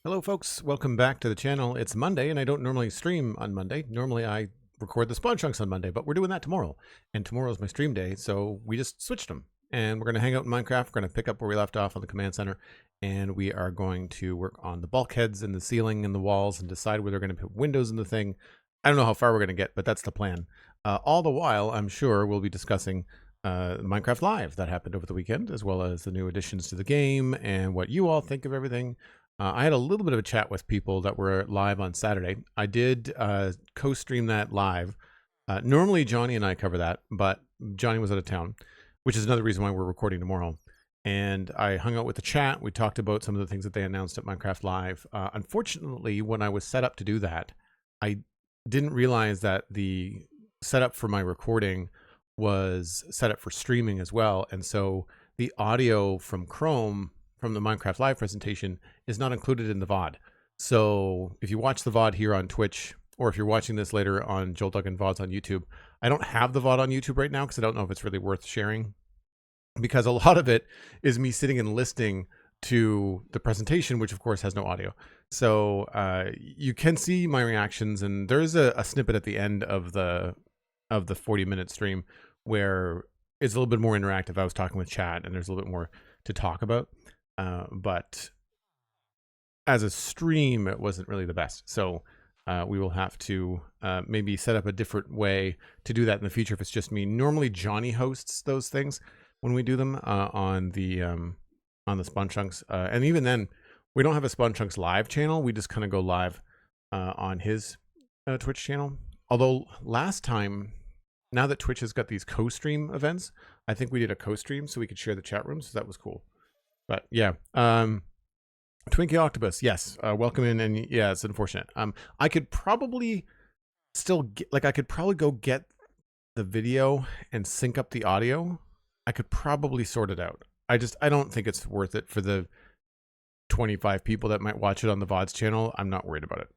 Hello folks, welcome back to the channel. It's Monday and I don't normally stream on Monday. Normally I record the spawn chunks on Monday, but we're doing that tomorrow. And tomorrow is my stream day, so we just switched them. And we're going to hang out in Minecraft. We're going to pick up where we left off on the command center. And we are going to work on the bulkheads and the ceiling and the walls and decide where they're going to put windows in the thing. I don't know how far we're going to get, but that's the plan. All the while, I'm sure we'll be discussing Minecraft Live that happened over the weekend, as well as the new additions to the game and what you all think of everything. I had a little bit of a chat with people that were live on Saturday. I did co-stream that live. Normally Johnny and I cover that, but Johnny was out of town, which is another reason why we're recording tomorrow. And I hung out with the chat. We talked about some of the things that they announced at Minecraft Live. Unfortunately, when I was set up to do that, I didn't realize that the setup for my recording was set up for streaming as well. And so the audio from Chrome from the Minecraft Live presentation is not included in the VOD. So if you watch the VOD here on Twitch, or if you're watching this later on Joel Duggan VODs on YouTube, I don't have the VOD on YouTube right now because I don't know if it's really worth sharing, because a lot of it is me sitting and listening to the presentation, which of course has no audio. So you can see my reactions, and there's a snippet at the end of the 40-minute stream where it's a little bit more interactive. I was talking with chat and there's a little bit more to talk about. But as a stream, it wasn't really the best. So we will have to maybe set up a different way to do that in the future if it's just me. Normally Johnny hosts those things when we do them on the Spawn Chunks. And even then, we don't have a Spawn Chunks live channel. We just kind of go live on his Twitch channel. Although last time, now that Twitch has got these co-stream events, I think we did a co-stream so we could share the chat room. So that was cool. But yeah, Twinkie Octopus, yes, welcome in. And yeah, it's unfortunate. I could probably still get, I could probably go get the video and sync up the audio. I could probably sort it out. I don't think it's worth it for the 25 people that might watch it on the VODs channel. I'm not worried about it.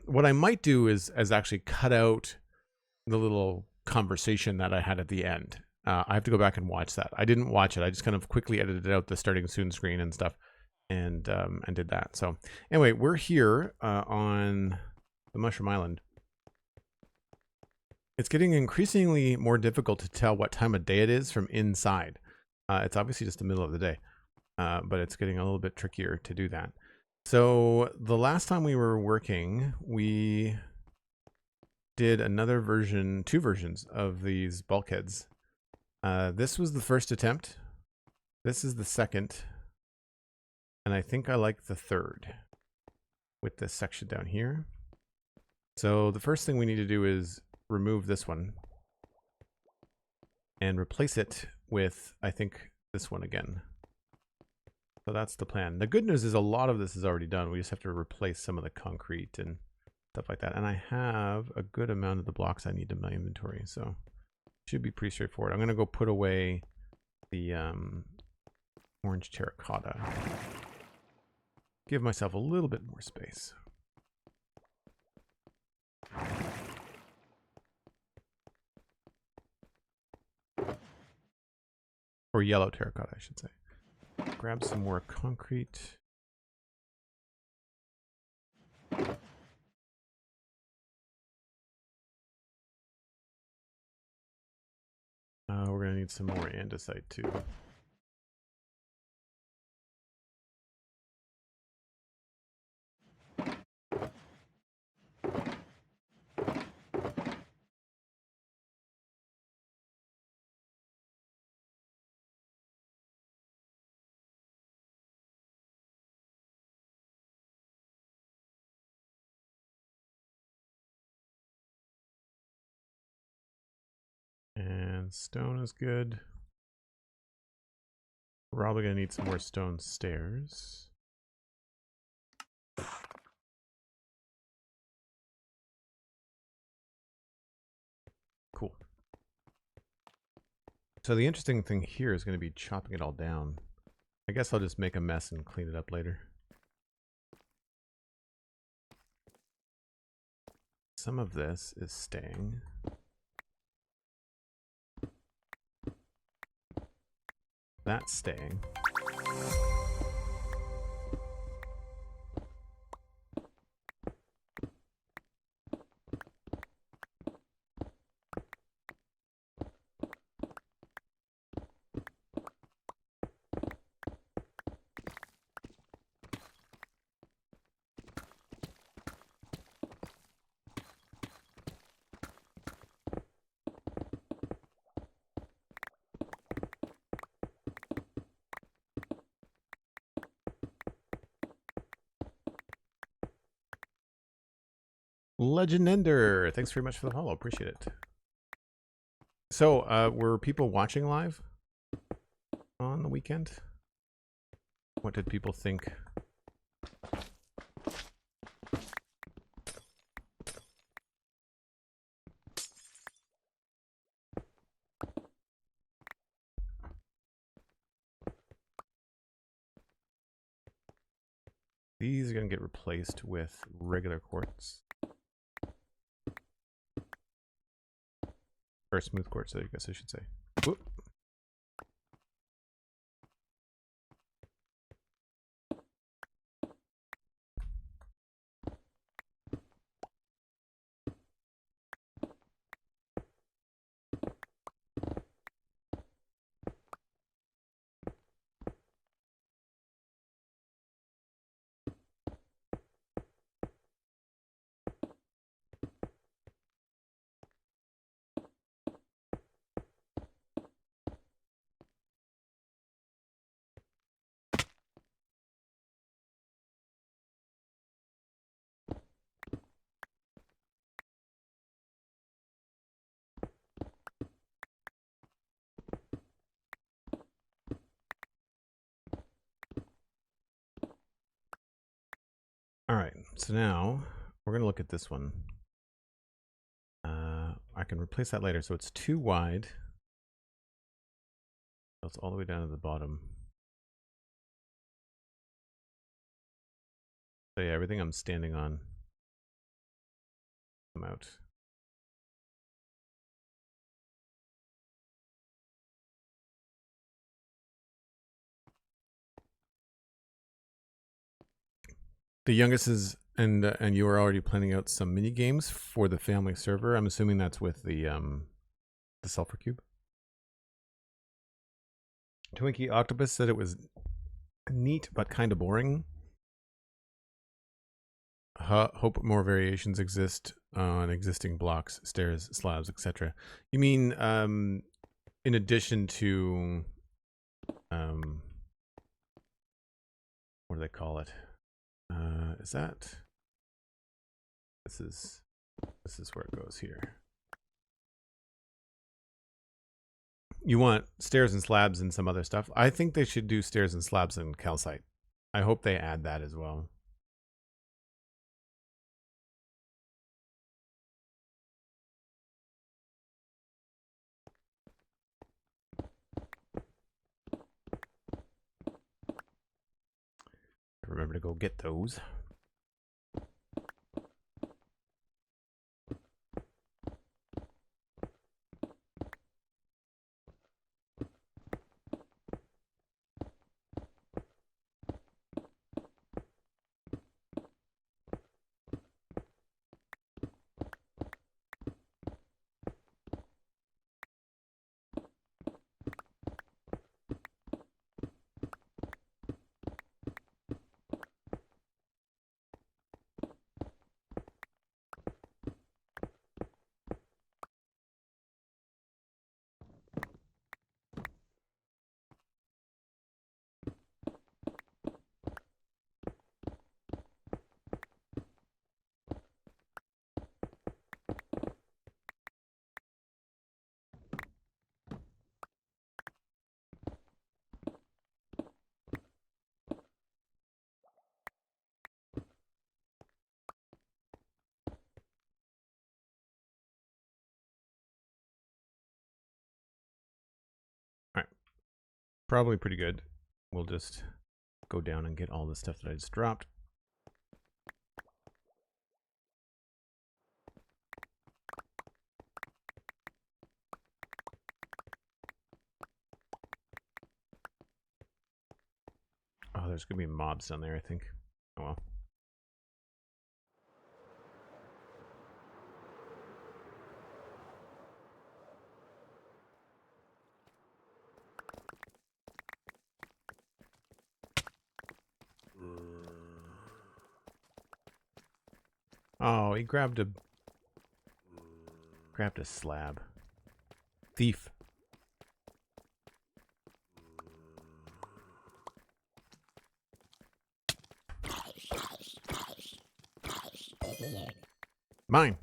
What I might do is actually cut out the little conversation that I had at the end. I have to go back and watch that. I didn't watch it. I just kind of quickly edited out the starting soon screen and stuff, and did that. So anyway, we're here on the Mushroom Island. It's getting increasingly more difficult to tell what time of day it is from inside. It's obviously just the middle of the day, but it's getting a little bit trickier to do that. So the last time we were working, we did another version, 2 versions of these bulkheads. This was the first attempt. This is the second. And I think I like the third with this section down here. So the first thing we need to do is remove this one and replace it with, I think, this one again. So that's the plan. The good news is a lot of this is already done. We just have to replace some of the concrete and stuff like that. And I have a good amount of the blocks I need in my inventory. So should be pretty straightforward. I'm going to go put away the orange terracotta. Give myself a little bit more space. Or yellow terracotta, I should say. Grab some more concrete. We're going to need some more andesite too. And stone is good. We're probably going to need some more stone stairs. Cool. So the interesting thing here is going to be chopping it all down. I guess I'll just make a mess and clean it up later. Some of this is staying. That's staying. Legend Ender, thanks very much for the follow. Appreciate it. So, were people watching live on the weekend? What did people think? These are going to get replaced with regular quartz. Or smooth quartz, I guess I should say. Whoop. All right, so now we're going to look at this one. I can replace that later. So it's too wide. So it's all the way down to the bottom. So yeah, everything I'm standing on, come out. The youngest is, and you are already planning out some mini games for the family server. I'm assuming that's with the sulfur cube. Twinkie Octopus said it was neat but kind of boring. Hope more variations exist on existing blocks, stairs, slabs, etc. You mean in addition to what do they call it? Is that this is where it goes here. You want stairs and slabs and some other stuff. I think they should do stairs and slabs and calcite. I hope they add that as well. Remember to go get those. Probably pretty good. We'll just go down and get all the stuff that I just dropped. Oh, there's gonna be mobs down there, I think. Oh well. Oh, he grabbed a slab. Thief. Mine.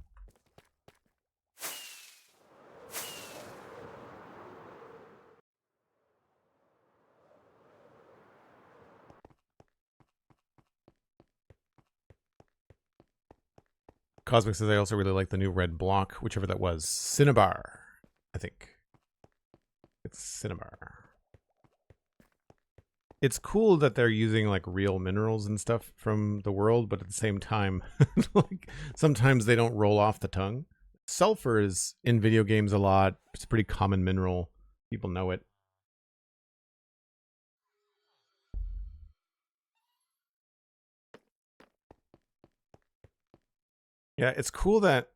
Cosmic says I also really like the new red block, whichever that was. Cinnabar, I think. It's Cinnabar. It's cool that they're using like real minerals and stuff from the world, but at the same time, like sometimes they don't roll off the tongue. Sulfur is in video games a lot. It's a pretty common mineral. People know it. Yeah, it's cool that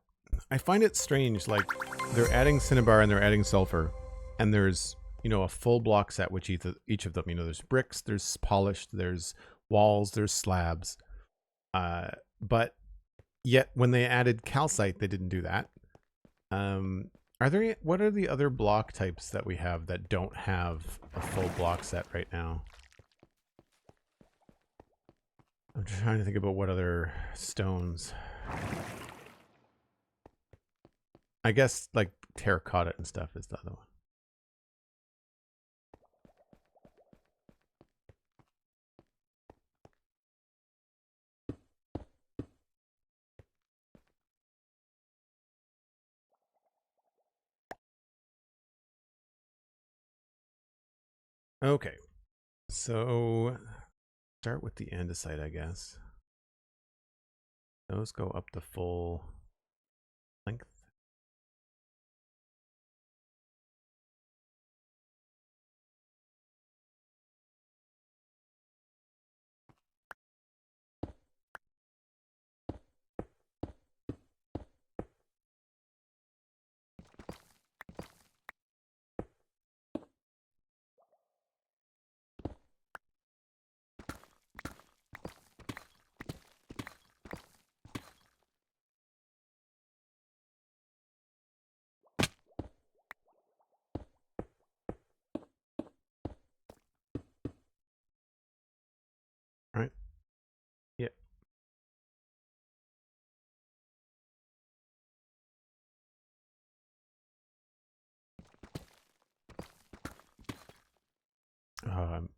I find it strange. Like they're adding cinnabar and they're adding sulfur, and there's, you know, a full block set which each of them. You know, there's bricks, there's polished, there's walls, there's slabs. But yet when they added calcite, they didn't do that. What are the other block types that we have that don't have a full block set right now? I'm trying to think about what other stones. I guess like terracotta and stuff is the other one. Okay, so start with the andesite, I guess. Those go up the full length. Right? Yeah.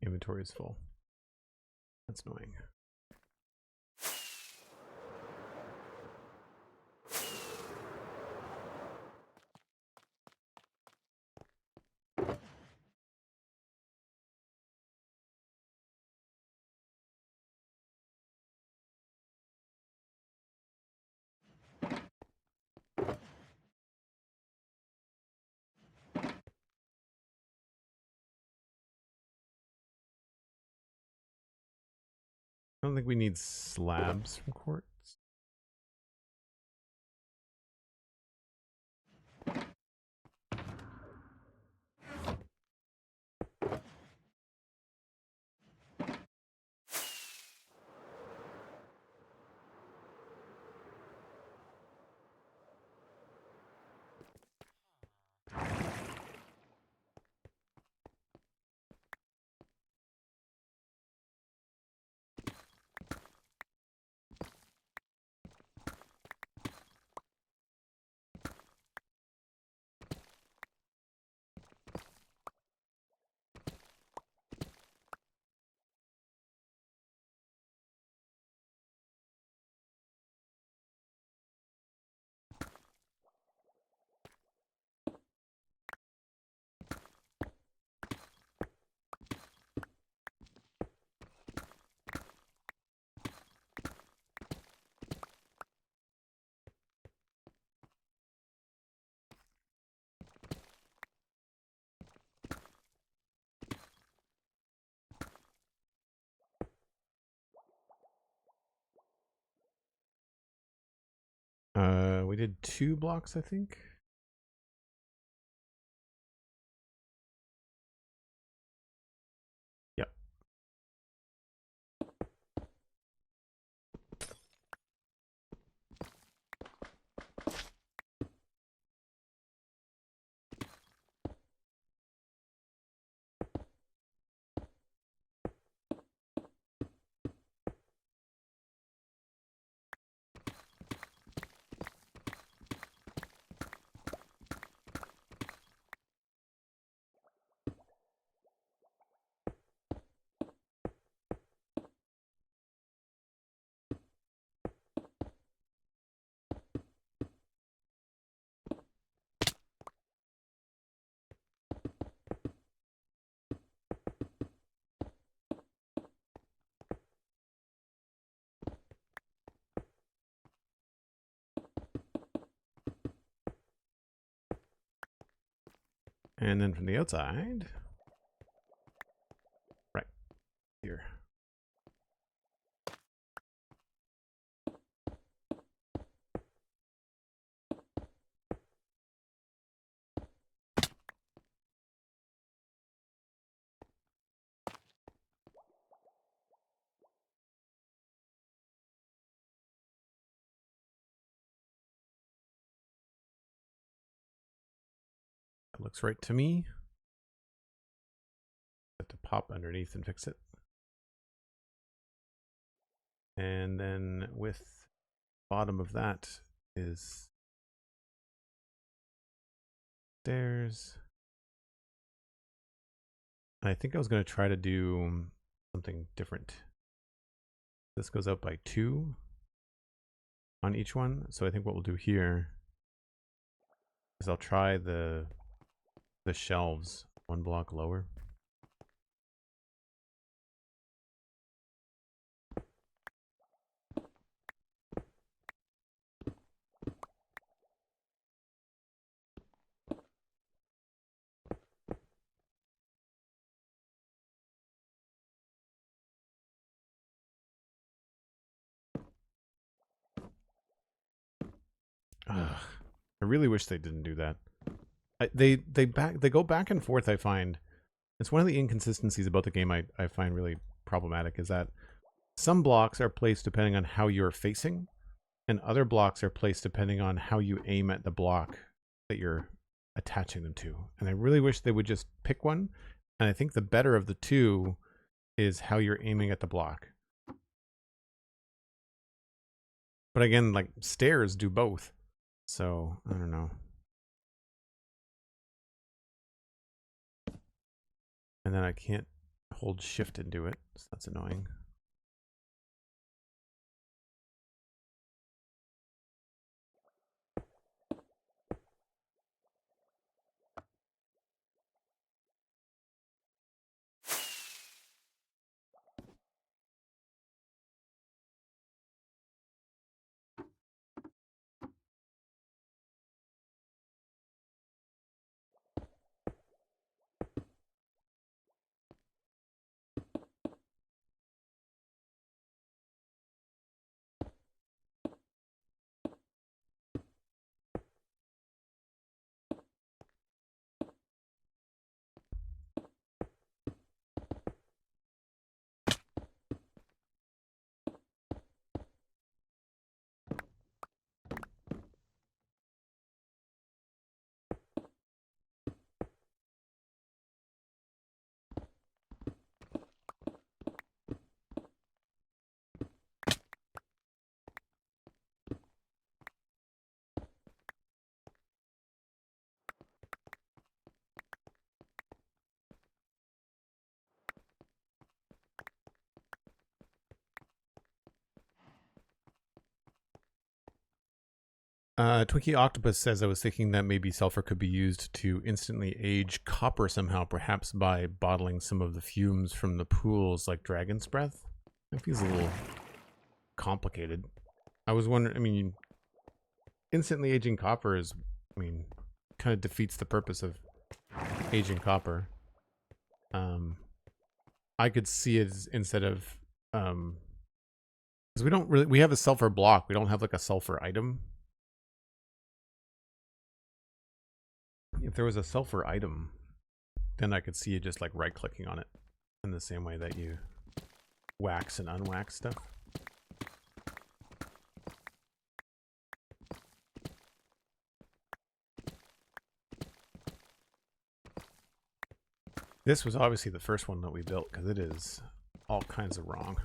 Inventory is full. That's annoying. I don't think we need slabs from quartz. We did 2 blocks, I think. Yep. And then from the outside, right here. That looks right to me. Have to pop underneath and fix it. And then with bottom of that is stairs. And I think I was going to try to do something different. This goes up by 2 on each one. So I think what we'll do here is I'll try the shelves 1 block lower. Ugh, I really wish they didn't do that. They go back and forth. I find it's one of the inconsistencies about the game. I find really problematic is that some blocks are placed depending on how you're facing, and other blocks are placed depending on how you aim at the block that you're attaching them to. And I really wish they would just pick one. And I think the better of the two is how you're aiming at the block. But again, like stairs do both. So I don't know. And then I can't hold shift and do it, so that's annoying. Twinkie Octopus says, I was thinking that maybe sulfur could be used to instantly age copper somehow, perhaps by bottling some of the fumes from the pools like Dragon's Breath. That feels a little complicated. I was wondering, I mean, instantly aging copper is, I mean, kind of defeats the purpose of aging copper. I could see it as, instead of, because we have a sulfur block, we don't have like a sulfur item. If there was a sulfur item, then I could see you just like right clicking on it in the same way that you wax and unwax stuff. This was obviously the first one that we built because it is all kinds of wrong.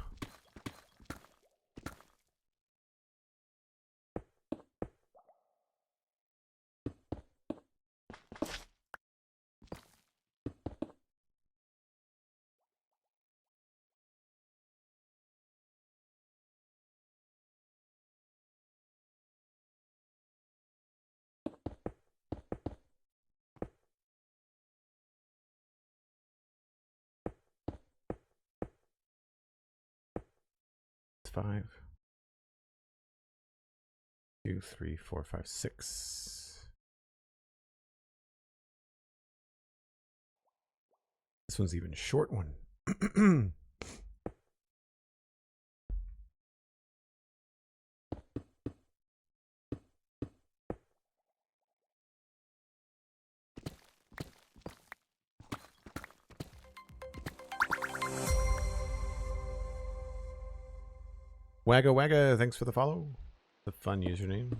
It's 5, 2, 3, 4, 5, 6. this one's even short one. Wagga Wagga, thanks for the follow. The fun username.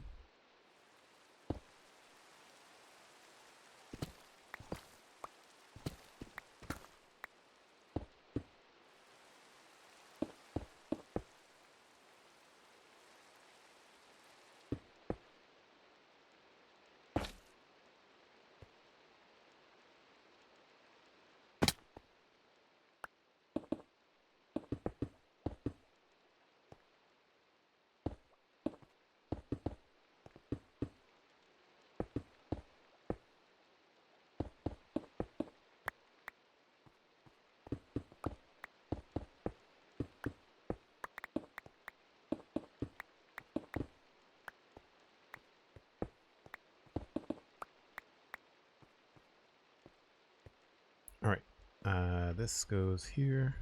All right, this goes here.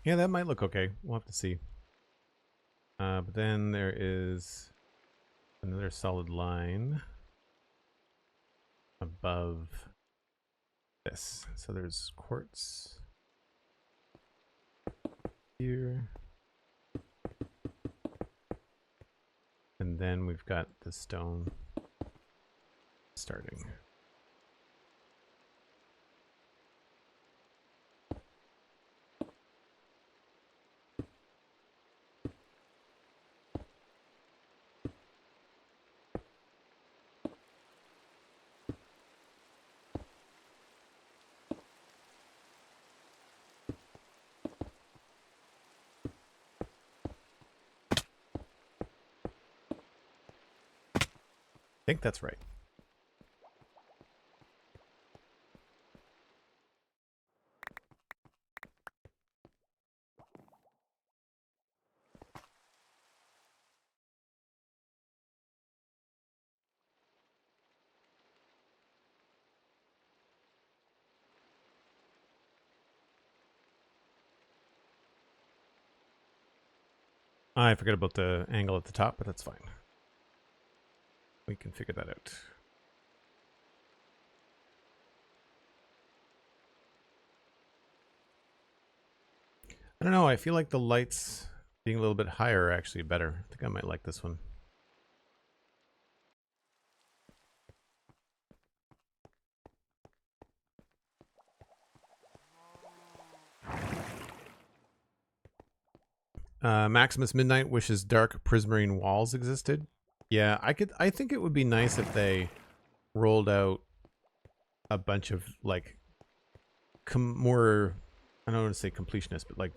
Yeah, that might look okay. We'll have to see. But then there is another solid line above this. So there's quartz here. And then we've got the stone starting. I think that's right. I forgot about the angle at the top, but that's fine. We can figure that out. I don't know, I feel like the lights being a little bit higher are actually better. I think I might like this one. Maximus Midnight wishes dark prismarine walls existed. Yeah, I think it would be nice if they rolled out a bunch of like more, I don't want to say completionist, but like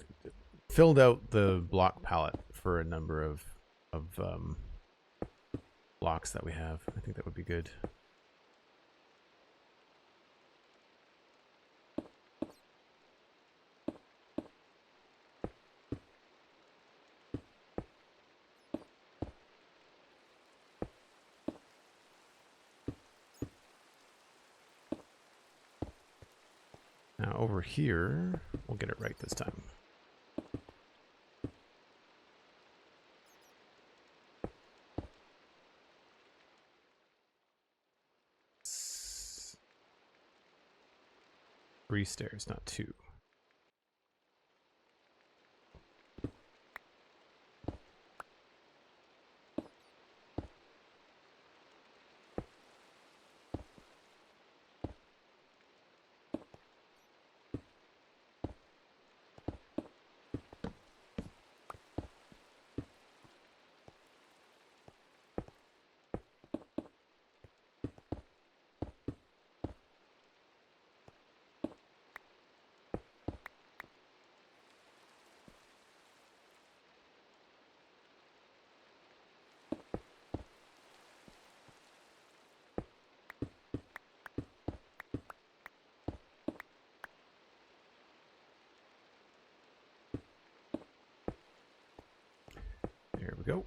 filled out the block palette for a number of blocks that we have. I think that would be good. Now over here, we'll get it right this time. Three stairs, not two. go.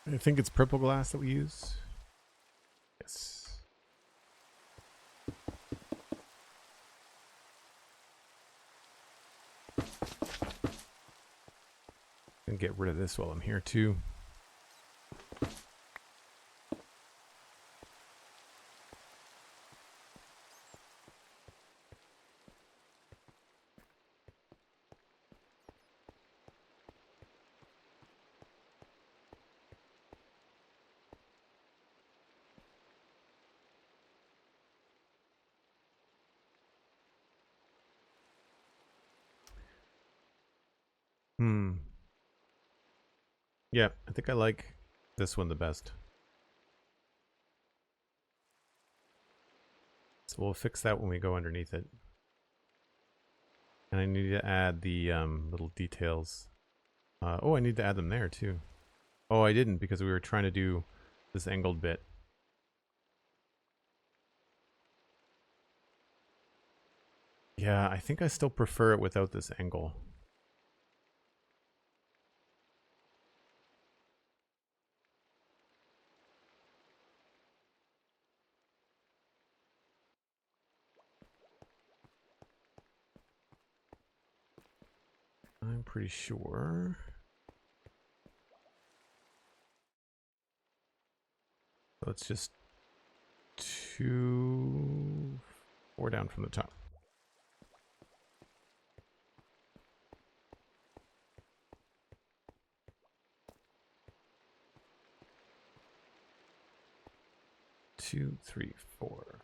I think it's purple glass that we use. Yes. And get rid of this while I'm here too. Yeah, I think I like this one the best. So we'll fix that when we go underneath it. And I need to add the little details. Oh, I need to add them there too. Oh, I didn't because we were trying to do this angled bit. Yeah, I think I still prefer it without this angle. I'm pretty sure. So it's just 4 down from the top. Two, 3, 4.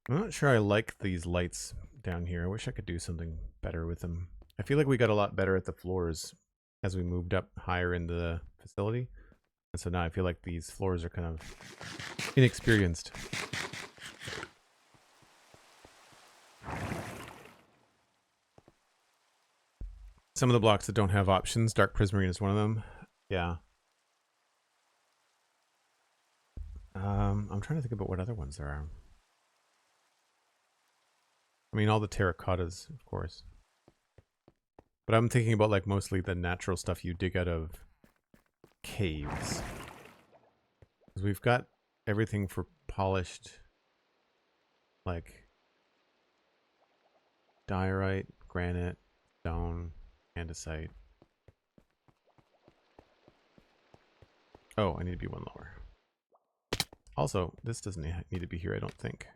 I'm not sure I like these lights down here. I wish I could do something better with them. I feel like we got a lot better at the floors as we moved up higher in the facility. And so now I feel like these floors are kind of inexperienced. Some of the blocks that don't have options, dark prismarine is one of them. Yeah. I'm trying to think about what other ones there are. I mean, all the terracottas, of course. But I'm thinking about like mostly the natural stuff you dig out of caves. Because we've got everything for polished, like diorite, granite, stone, andesite. Oh, I need to be one lower. Also, this doesn't need to be here, I don't think.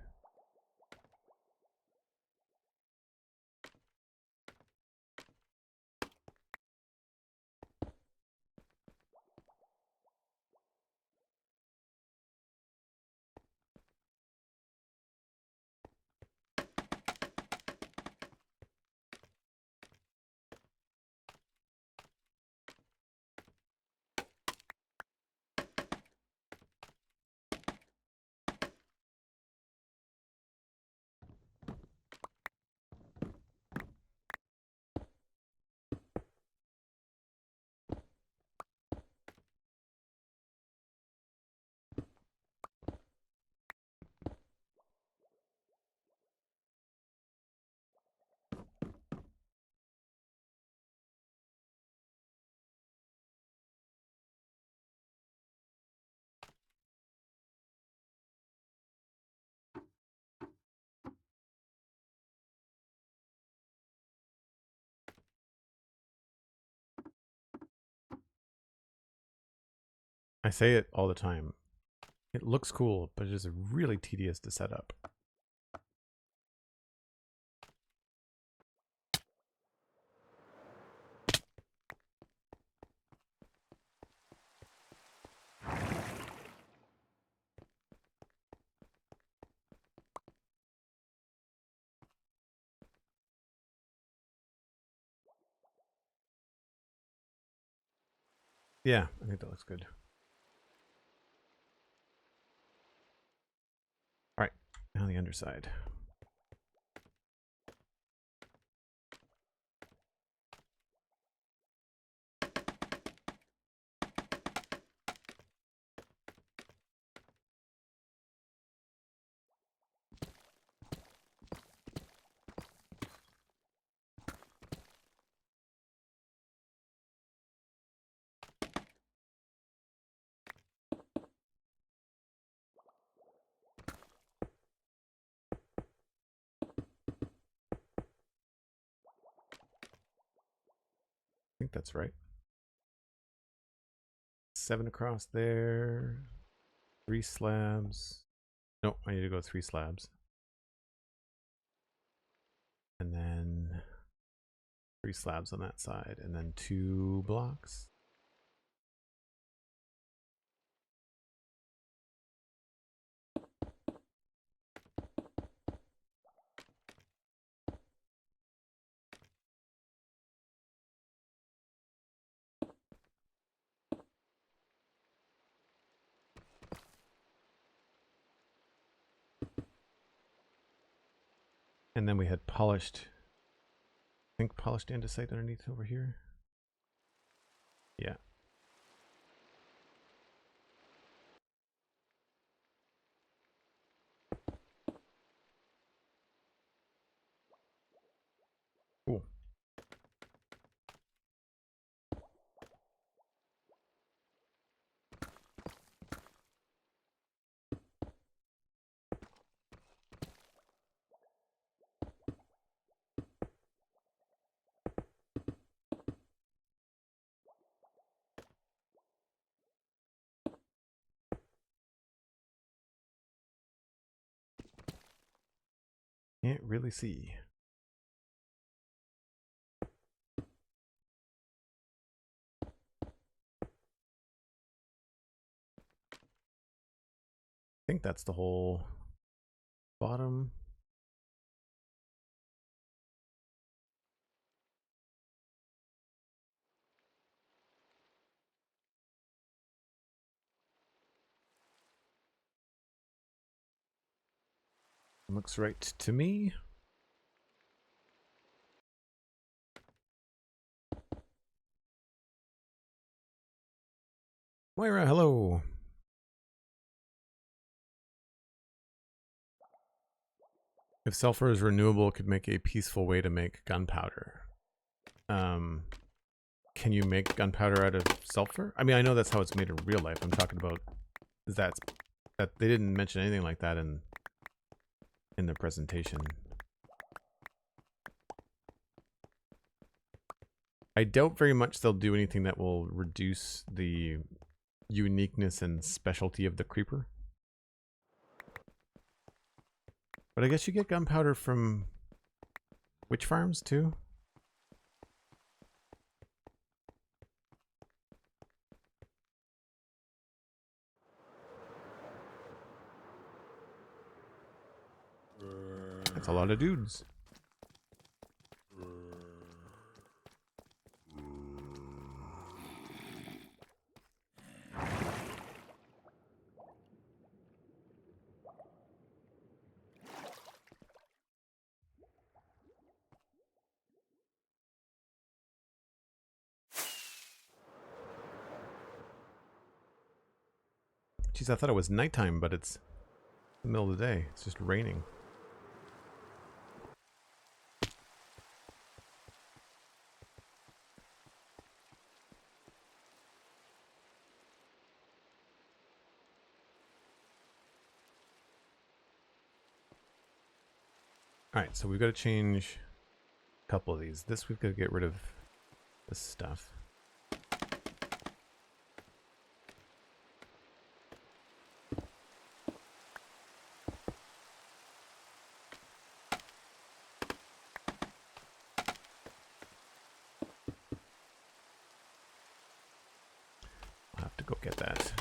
I say it all the time. It looks cool, but it is really tedious to set up. Yeah, I think that looks good. All right, now the underside. I think that's right. 7 across there. 3 slabs. Nope, I need to go 3 slabs. And then 3 slabs on that side, and then 2 blocks. And then we had polished, I think polished andesite underneath over here. Yeah. Cool. Can't really see. I think that's the whole bottom. Looks right to me. Moira, hello. If sulfur is renewable, it could make a peaceful way to make gunpowder. Can you make gunpowder out of sulfur? I mean, I know that's how it's made in real life. I'm talking about that they didn't mention anything like that in the presentation. I doubt very much they'll do anything that will reduce the uniqueness and specialty of the creeper. But I guess you get gunpowder from witch farms too? That's a lot of dudes. Jeez, I thought it was nighttime, but it's the middle of the day. It's just raining. Alright, so we've got to change a couple of these. This, we've got to get rid of this stuff. have to go get that.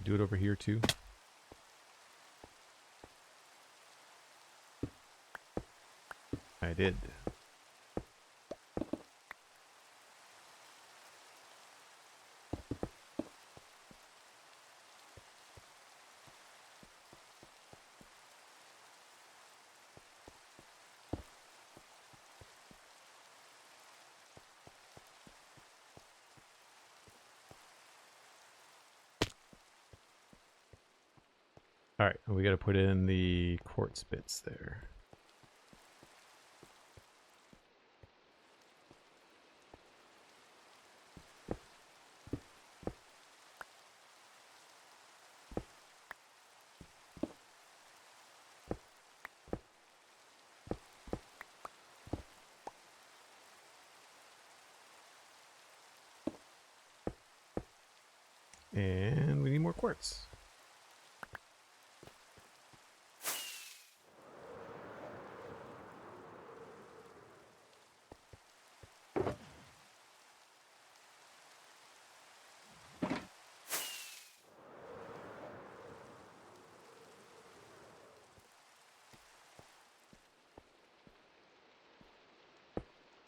Do it over here too. I did. All right, we got to put in the quartz bits there. And we need more quartz.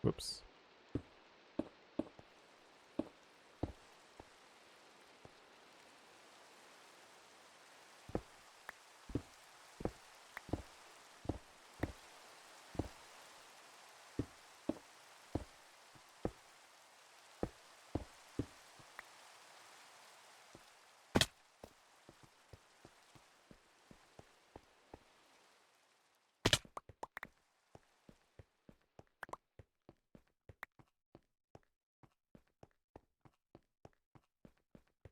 Whoops.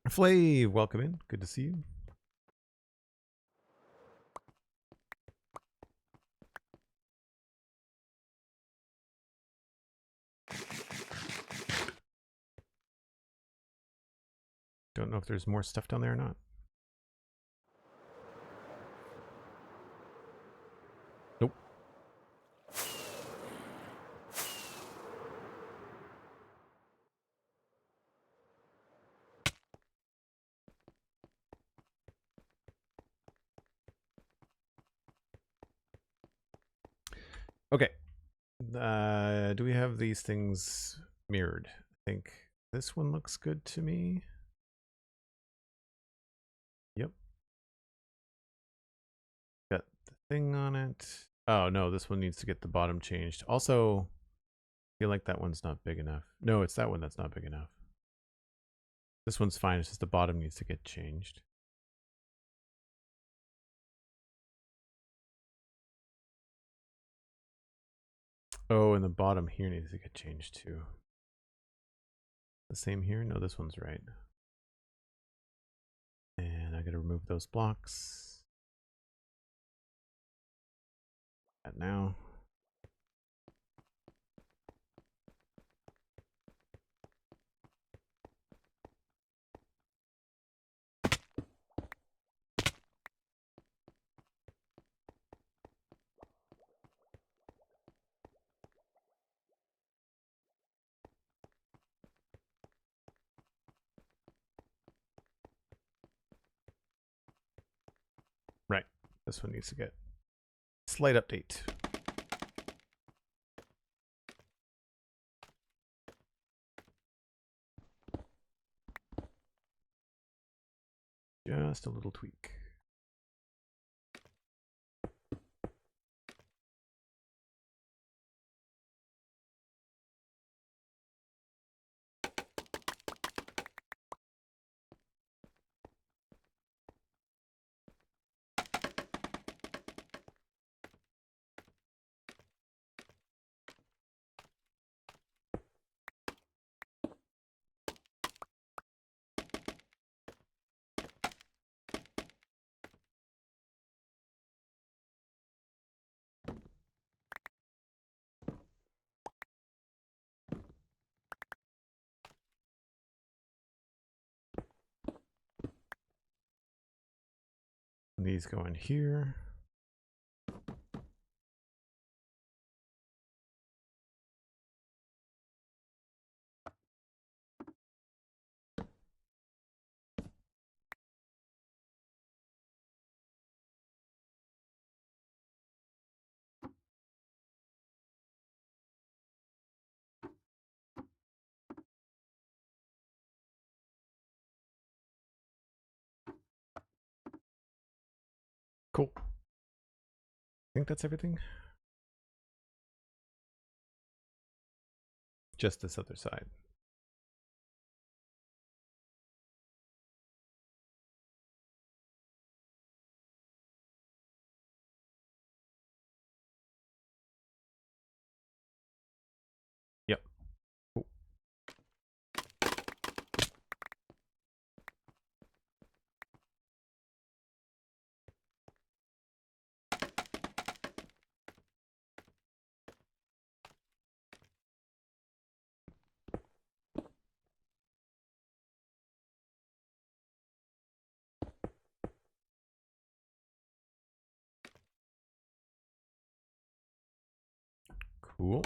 Flav, welcome in. Good to see you. Don't know if there's more stuff down there or not. Nope. Okay. Do we have these things mirrored? I think this one looks good to me. Yep. Got the thing on it. Oh, no, this one needs to get the bottom changed. Also, I feel like that one's not big enough. No, it's that one that's not big enough. This one's fine. It's just the bottom needs to get changed. Oh, and the bottom here needs to get changed too. The same here? No, this one's right. And I gotta remove those blocks. That now. Right. This one needs to get slight update. Just a little tweak. And these go in here. Cool. I think that's everything. Just this other side. Yep. Cool. Cool.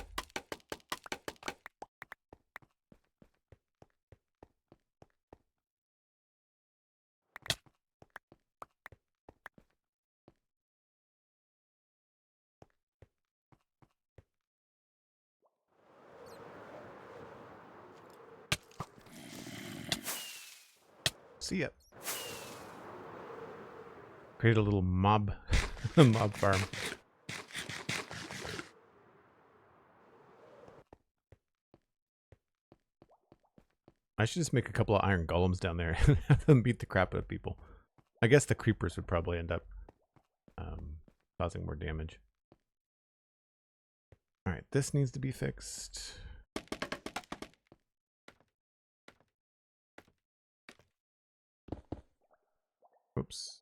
See ya. Create a little mob mob farm. I should just make a couple of iron golems down there and have them beat the crap out of people. I guess the creepers would probably end up causing more damage. Alright, this needs to be fixed. Oops.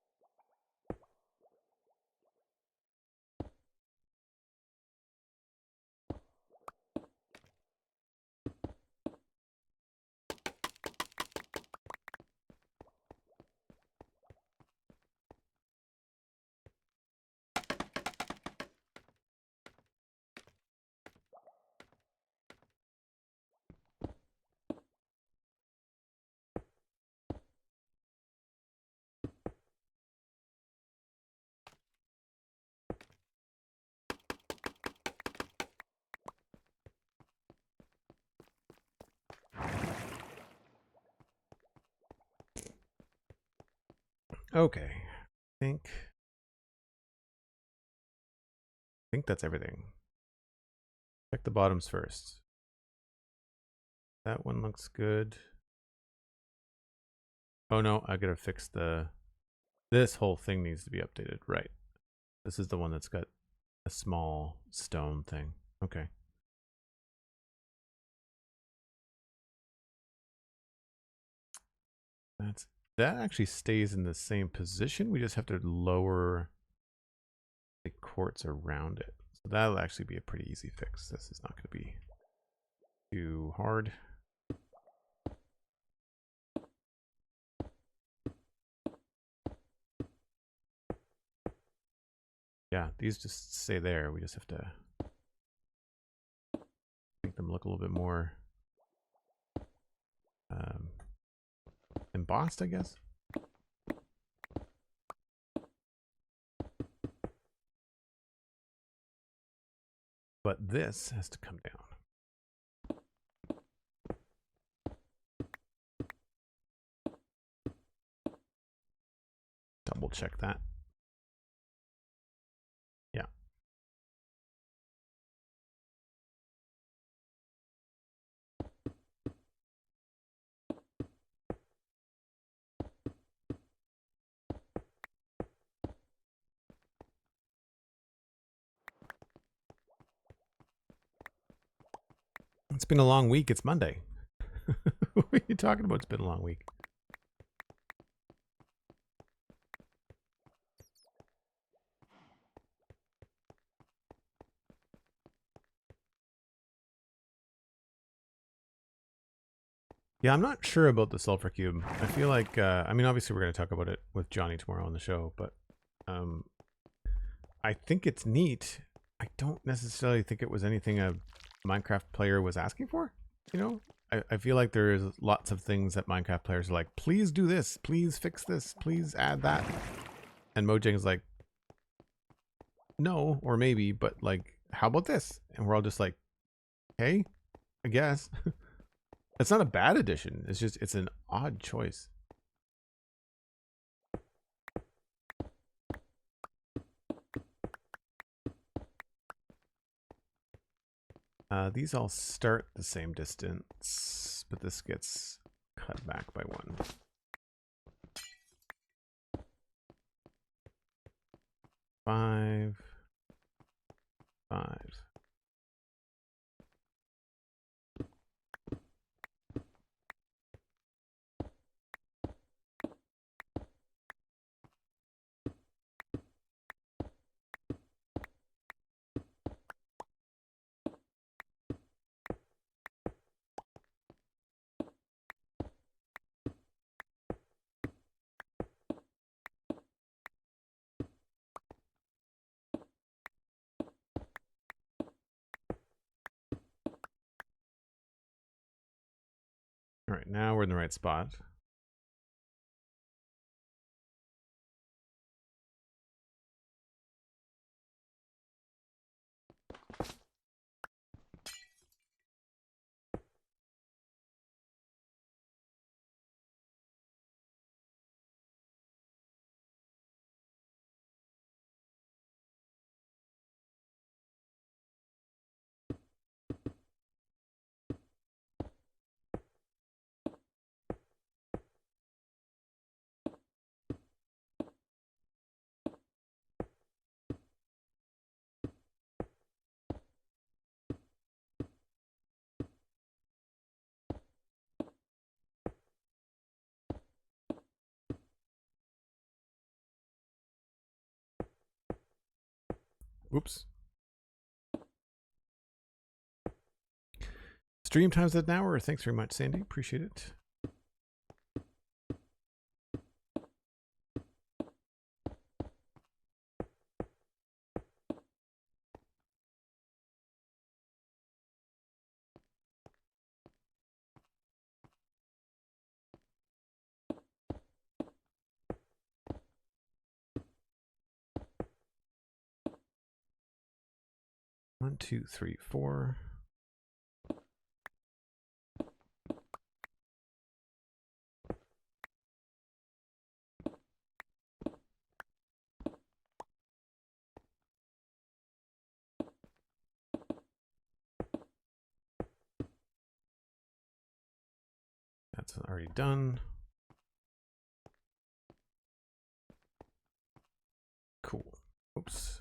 Okay. I think that's everything. Check the bottoms first. That one looks good. Oh no, I gotta fix this whole thing needs to be updated. Right. This is the one that's got a small stone thing. Okay. That actually stays in the same position. We just have to lower the quartz around it. So that'll actually be a pretty easy fix. This is not going to be too hard. Yeah, these just stay there. We just have to make them look a little bit more embossed, I guess. But this has to come down. Double check that. Yeah. It's been a long week. It's Monday. What are you talking about? It's been a long week. Yeah, I'm not sure about the sulfur cube. I feel like, I mean, obviously we're going to talk about it with Johnny tomorrow on the show, but I think it's neat. I don't necessarily think it was anything a Minecraft player was asking for. You know, I feel like there is lots of things that Minecraft players are like, please do this, please fix this, please add that. And Mojang's like, no, or maybe, but like, how about this? And we're all just like, hey, I guess. It's not a bad addition. It's just, it's an odd choice. These all start the same distance, but this gets cut back by 1. Five. All right, now we're in the right spot. Oops. Stream time's at an hour. Thanks very much, Sandy. Appreciate it. One, two, three, 4. That's already done. Cool. Oops.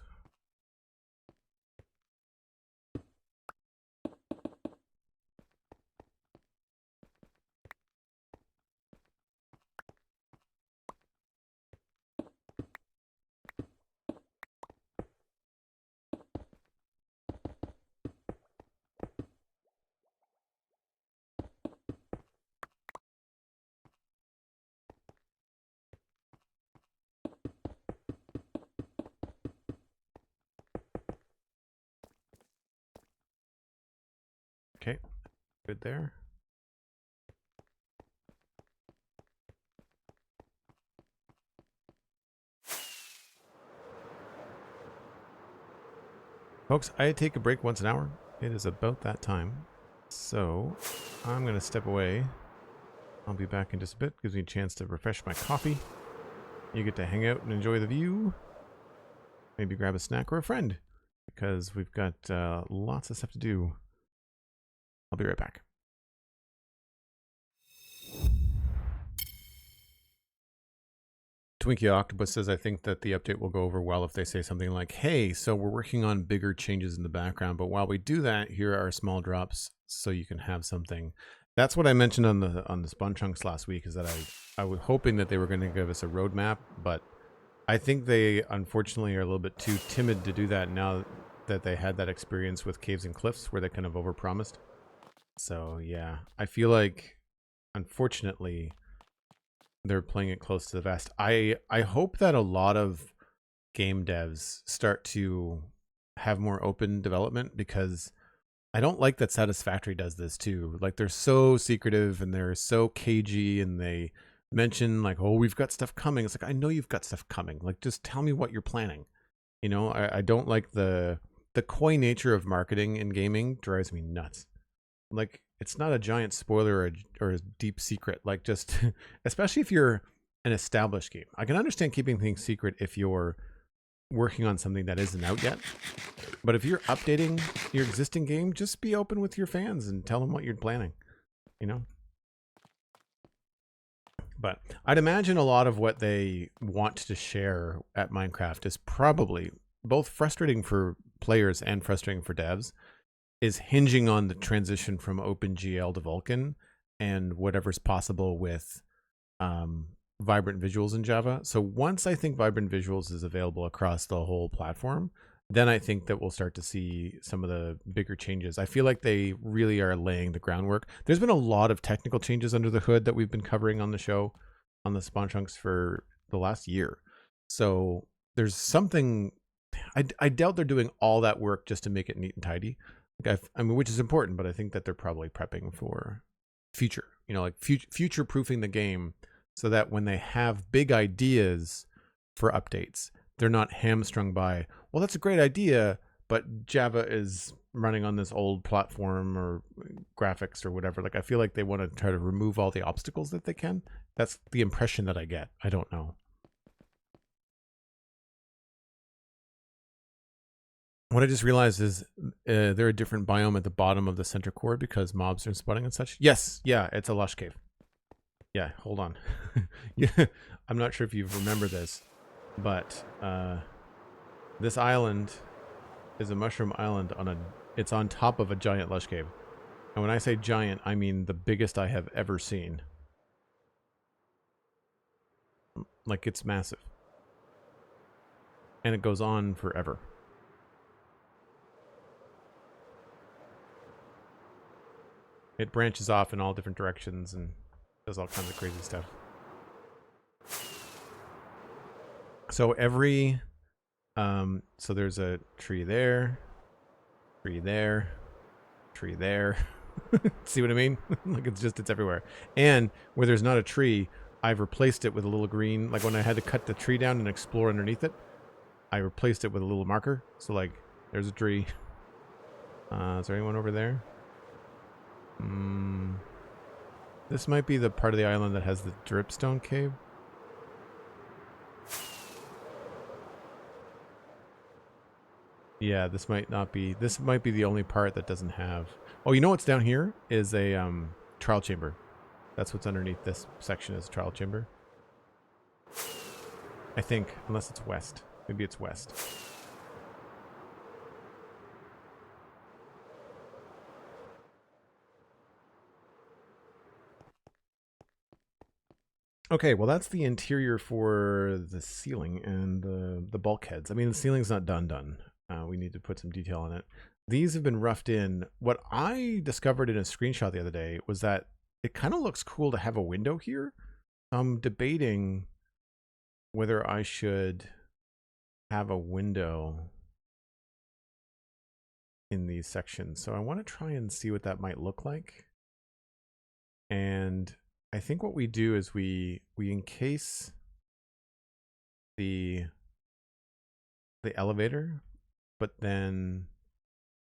Okay, good there. Folks, I take a break once an hour. It is about that time. So I'm going to step away. I'll be back in just a bit. Gives me a chance to refresh my coffee. You get to hang out and enjoy the view. Maybe grab a snack or a friend, because we've got lots of stuff to do. I'll be right back. Twinkie Octopus says, I think that the update will go over well if they say something like, hey, so we're working on bigger changes in the background, but while we do that, here are small drops so you can have something. That's what I mentioned on the Spawn Chunks last week, is that I was hoping that they were going to give us a roadmap, but I think they unfortunately are a little bit too timid to do that now that they had that experience with Caves and Cliffs where they kind of overpromised. So yeah, I feel like, unfortunately, they're playing it close to the vest. I hope that a lot of game devs start to have more open development, because I don't like that Satisfactory does this too. Like, they're so secretive and they're so cagey, and they mention like, oh, we've got stuff coming. It's like, I know you've got stuff coming. Like, just tell me what you're planning. You know, I don't like the coy nature of marketing in gaming. Drives me nuts. Like, it's not a giant spoiler or a deep secret. Like, just especially if you're an established game. I can understand keeping things secret if you're working on something that isn't out yet. But if you're updating your existing game, just be open with your fans and tell them what you're planning, you know? But I'd imagine a lot of what they want to share at Minecraft is probably both frustrating for players and frustrating for devs, is hinging on the transition from OpenGL to Vulkan and whatever's possible with vibrant visuals in Java. So once I think vibrant visuals is available across the whole platform, then I think that we'll start to see some of the bigger changes. I feel like they really are laying the groundwork. There's been a lot of technical changes under the hood that we've been covering on the show, on the Spawn Chunks, for the last year. So there's something, I doubt they're doing all that work just to make it neat and tidy. Like, I mean, which is important, but I think that they're probably prepping for future, you know, like future proofing the game, so that when they have big ideas for updates, they're not hamstrung by, well, that's a great idea, but Java is running on this old platform or graphics or whatever. Like, I feel like they want to try to remove all the obstacles that they can. That's the impression that I get. I don't know. What I just realized is they're a different biome at the bottom of the center core because mobs are spawning and such. Yes, yeah, it's a lush cave. Yeah, hold on. Yeah, I'm not sure if you remember this, but this island is a mushroom island it's on top of a giant lush cave. And when I say giant, I mean the biggest I have ever seen. Like, it's massive. And it goes on forever. It branches off in all different directions and does all kinds of crazy stuff. So so there's a tree there, tree there, tree there. See what I mean? Like, it's everywhere. And where there's not a tree, I've replaced it with a little green. Like, when I had to cut the tree down and explore underneath it, I replaced it with a little marker. So, like, there's a tree. Is there anyone over there? This might be the part of the island that has the dripstone cave. Yeah, this might not be. This might be the only part that doesn't have. Oh, you know what's down here is a trial chamber. That's what's underneath this section, is a trial chamber. I think, unless it's west. Maybe it's west. Okay, well, that's the interior for the ceiling and the bulkheads. I mean, the ceiling's not done. We need to put some detail on it. These have been roughed in. What I discovered in a screenshot the other day was that it kind of looks cool to have a window here. I'm debating whether I should have a window in these sections. So I want to try and see what that might look like. And I think what we do is we encase the elevator, but then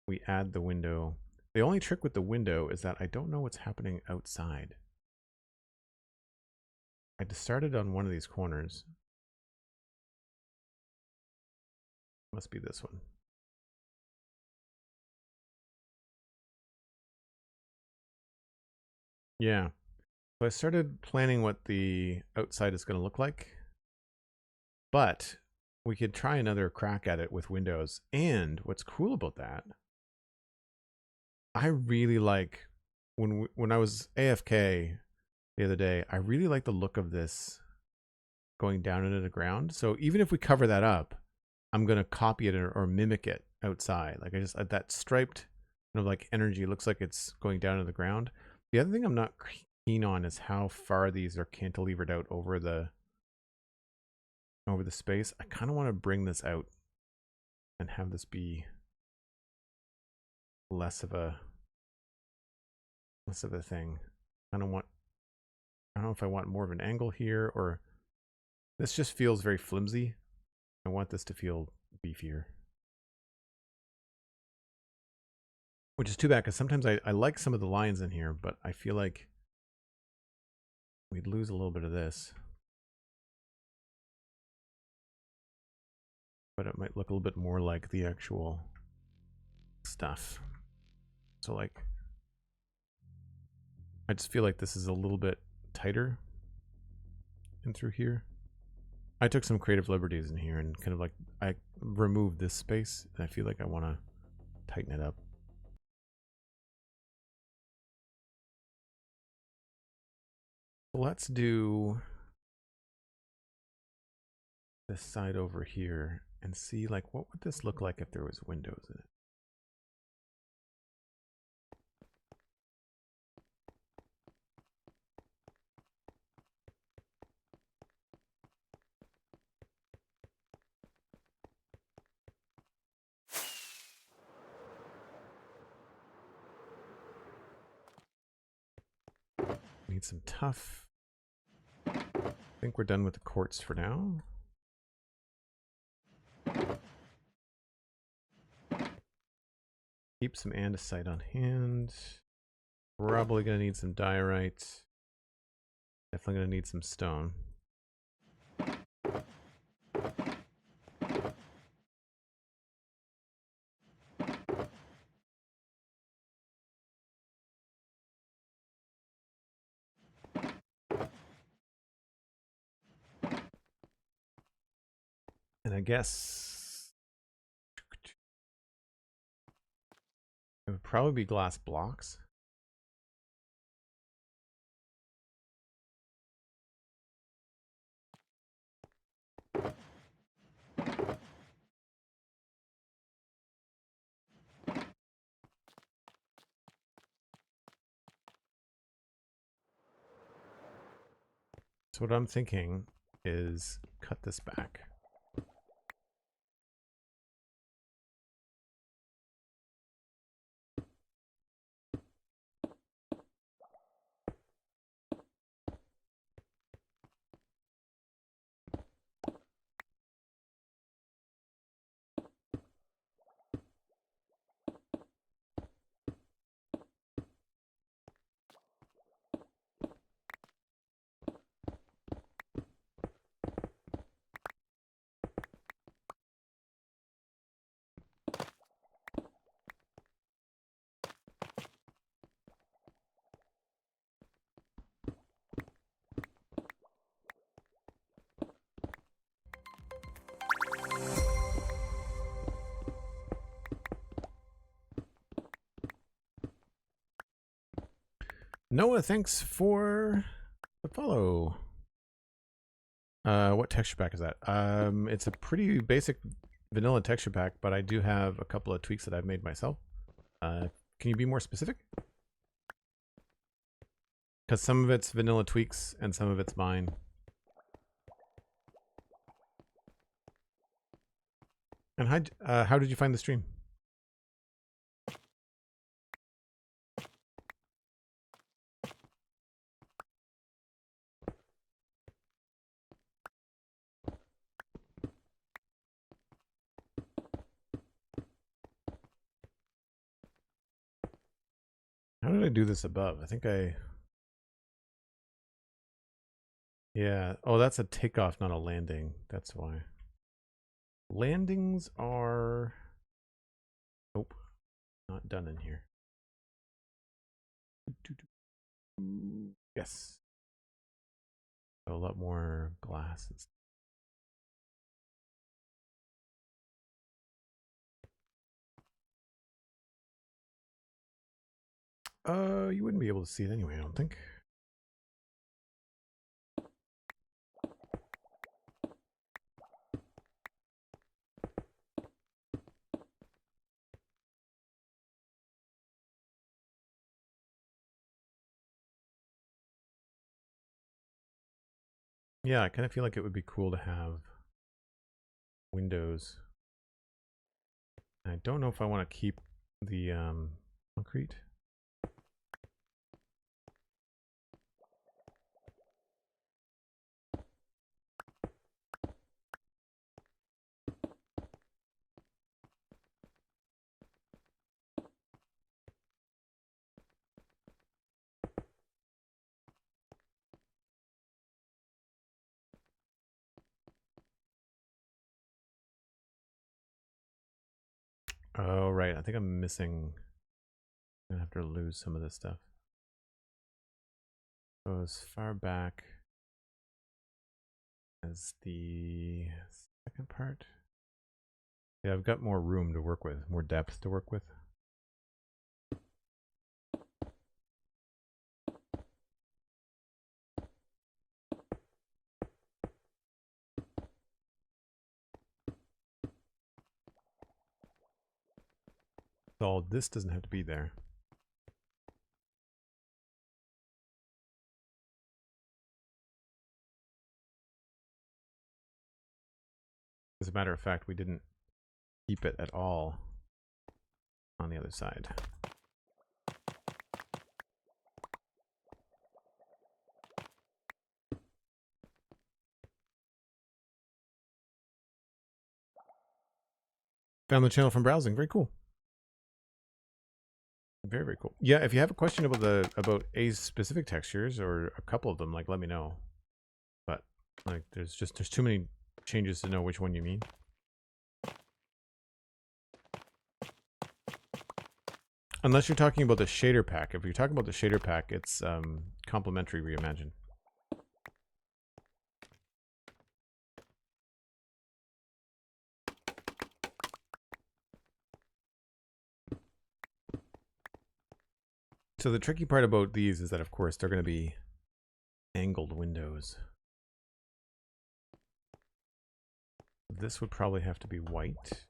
we add the window. The only trick with the window is that I don't know what's happening outside. I just started on one of these corners. Must be this one. Yeah. So I started planning what the outside is going to look like. But we could try another crack at it with windows. And what's cool about that, I really like, when I was AFK the other day, I really like the look of this going down into the ground. So even if we cover that up, I'm going to copy it or mimic it outside. Like, I just, that striped kind of like energy looks like it's going down to the ground. The other thing I'm not keen on is how far these are cantilevered out over the over the space. I kind of want to bring this out and have this be less of a thing. I don't know if I want more of an angle here, or this just feels very flimsy. I want this to feel beefier. Which is too bad, because sometimes I like some of the lines in here, but I feel like we'd lose a little bit of this. But it might look a little bit more like the actual stuff. So like, I just feel like this is a little bit tighter in through here. I took some creative liberties in here and kind of like, I removed this space, and I feel like I want to tighten it up. Let's do this side over here and see, like, what would this look like if there was windows in it? Need some tough. I think we're done with the quartz for now. Keep some andesite on hand. Probably gonna need some diorite. Definitely gonna need some stone. And I guess it would probably be glass blocks. So what I'm thinking is cut this back. Noah, thanks for the follow. What texture pack is that? It's a pretty basic vanilla texture pack, but I do have a couple of tweaks that I've made myself. Can you be more specific? Because some of it's vanilla tweaks and some of it's mine. And how did you find the stream? How did I do this above? I think yeah. Oh, that's a takeoff, not a landing. That's why. Landings are... Nope. Not done in here. Yes. A lot more glasses. You wouldn't be able to see it anyway, I don't think. Yeah, I kind of feel like it would be cool to have windows. I don't know if I want to keep the concrete. Oh, right. I think I'm missing. I'm gonna have to lose some of this stuff. So as far back as the second part. Yeah, I've got more room to work with, more depth to work with. So this doesn't have to be there. As a matter of fact, we didn't keep it at all on the other side. Found the channel from browsing. Very cool. Very, very cool. Yeah, if you have a question about a specific textures or a couple of them, like let me know. But like there's too many changes to know which one you mean. Unless you're talking about the shader pack. If you're talking about the shader pack, it's complementary reimagine. So the tricky part about these is that, of course, they're going to be angled windows. This would probably have to be white.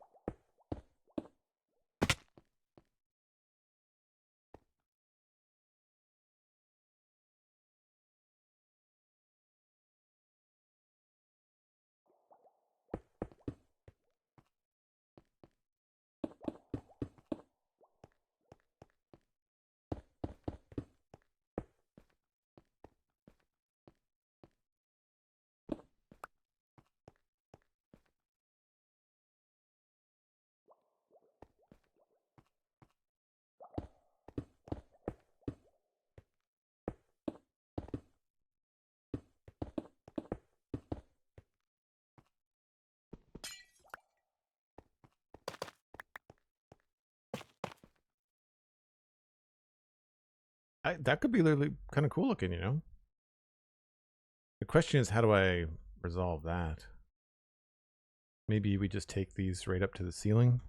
That could be literally kind of cool looking, you know? The question is, how do I resolve that? Maybe we just take these right up to the ceiling.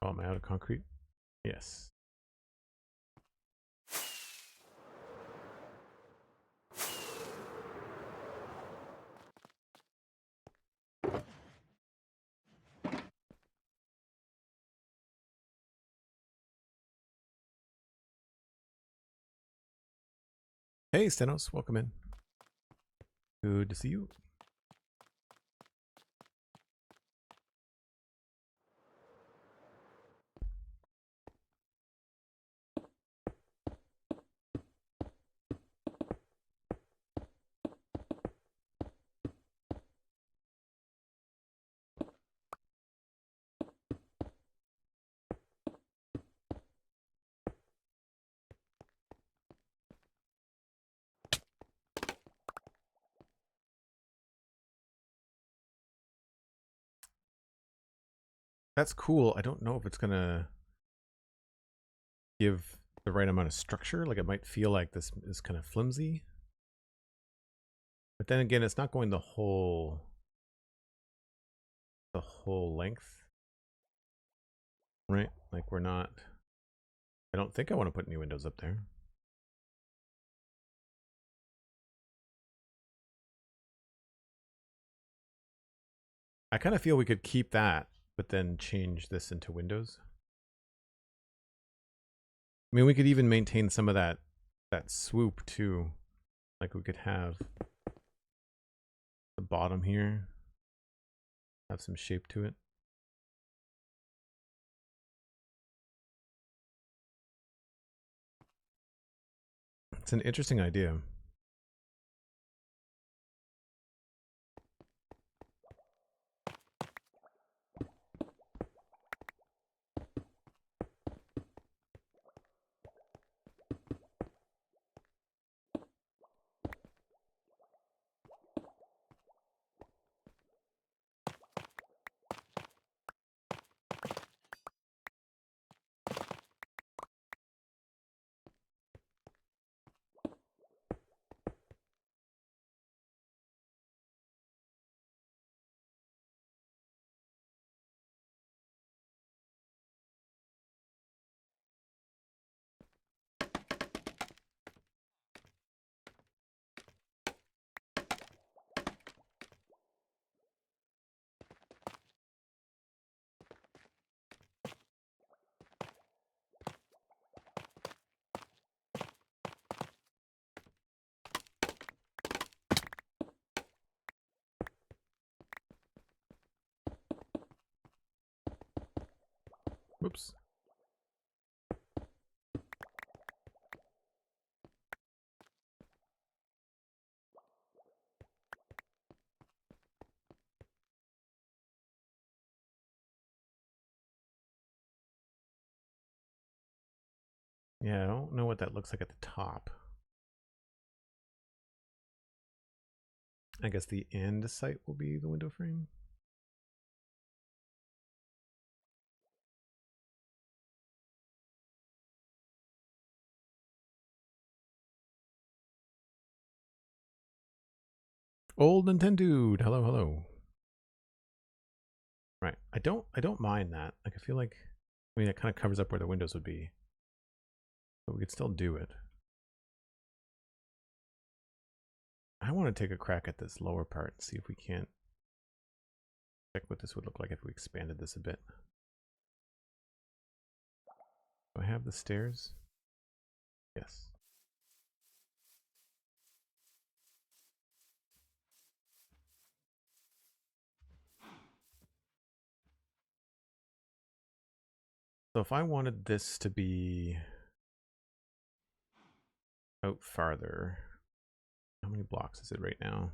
Oh, am I out of concrete? Yes. Hey, Stenos, welcome in. Good to see you. That's cool. I don't know if it's gonna give the right amount of structure. Like it might feel like this is kind of flimsy. But then again, it's not going the whole length. Right? Like we're not, I don't think I want to put new windows up there. I kind of feel we could keep that, but then change this into windows. I mean, we could even maintain some of that swoop too. Like we could have the bottom here have some shape to it. It's an interesting idea. Whoops. Yeah, I don't know what that looks like at the top. I guess the end site will be the window frame. Old Nintendo, hello, hello. Right, I don't mind that. Like, I feel like, I mean, it kind of covers up where the windows would be, but we could still do it. I want to take a crack at this lower part and see if we can't check what this would look like if we expanded this a bit. Do I have the stairs? Yes. So if I wanted this to be out farther, how many blocks is it right now?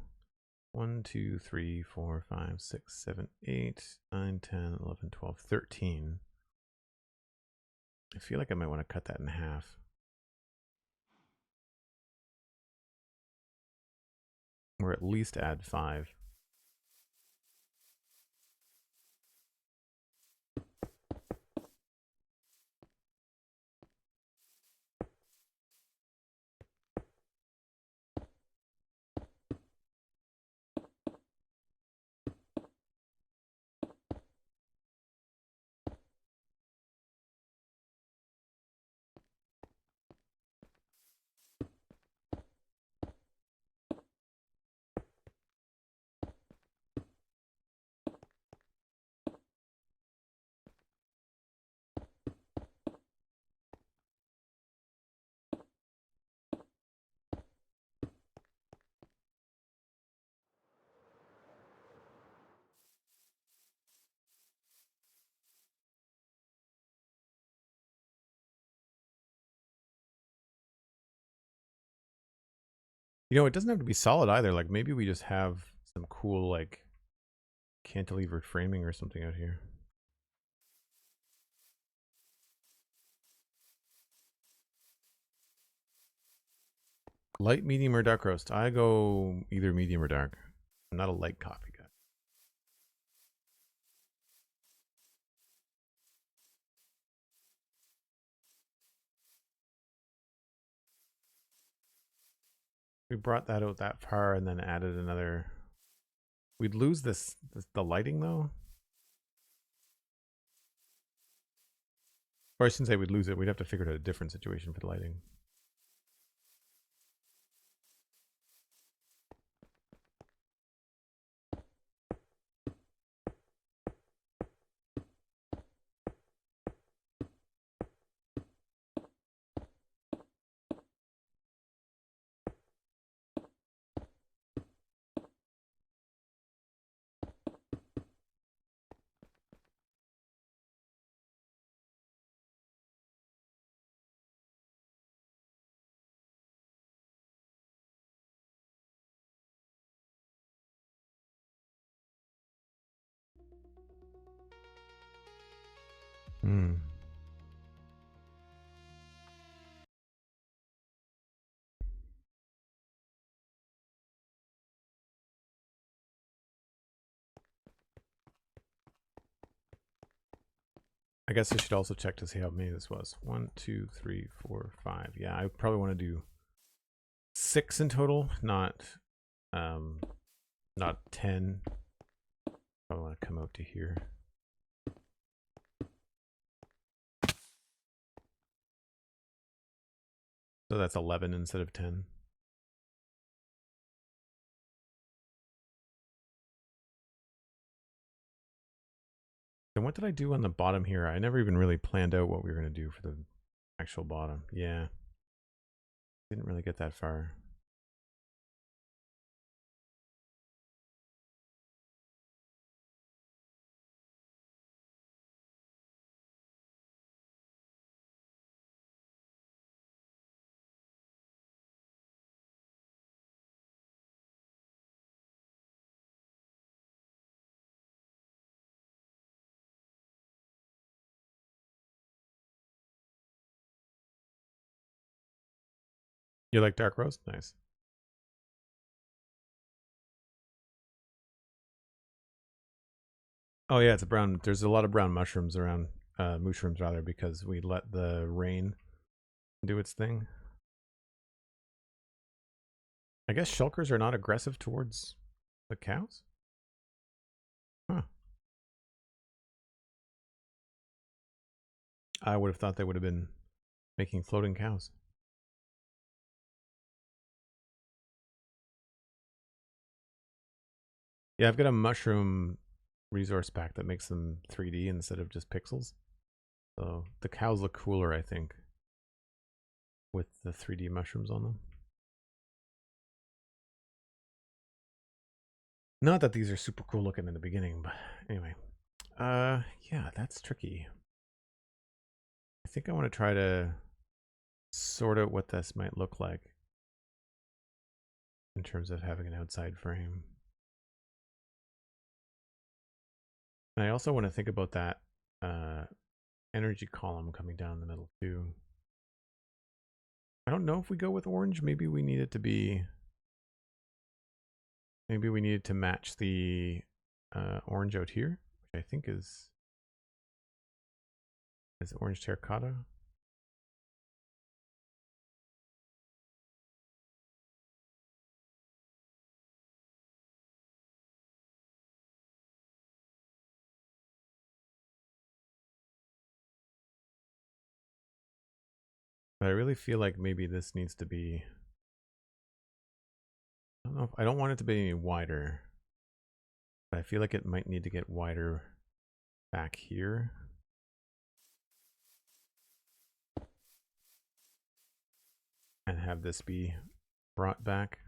1, 2, 3, 4, 5, 6, 7, 8, 9, 10, 11, 12, 13. I feel like I might want to cut that in half. Or at least add 5. You know, it doesn't have to be solid either. Like, maybe we just have some cool, like, cantilever framing or something out here. Light, medium, or dark roast? I go either medium or dark. I'm not a light coffee guy. We brought that out that far and then added another. We'd lose the lighting though. Or I shouldn't say we'd lose it. We'd have to figure out a different situation for the lighting. Hmm. I guess I should also check to see how many this was. 1, 2, 3, 4, 5. Yeah, I probably want to do 6 in total, not 10. I want to come out to here. So that's 11 instead of 10. And what did I do on the bottom here? I never even really planned out what we were going to do for the actual bottom. Yeah. Didn't really get that far. You like dark roast? Nice. Oh yeah, it's a brown. There's a lot of brown mushrooms around, mushrooms rather, because we let the rain do its thing. I guess shulkers are not aggressive towards the cows? Huh. I would have thought they would have been making floating cows. Yeah, I've got a mushroom resource pack that makes them 3D instead of just pixels. So the cows look cooler, I think, with the 3D mushrooms on them. Not that these are super cool looking in the beginning, but anyway. Yeah, that's tricky. I think I want to try to sort out what this might look like in terms of having an outside frame. And I also want to think about that energy column coming down the middle too. I don't know if we go with orange. Maybe we need it to be... Maybe we needed to match the orange out here, which I think is orange terracotta. But I really feel like maybe this needs to be... I don't know. I don't want it to be any wider. But I feel like it might need to get wider back here. And have this be brought back.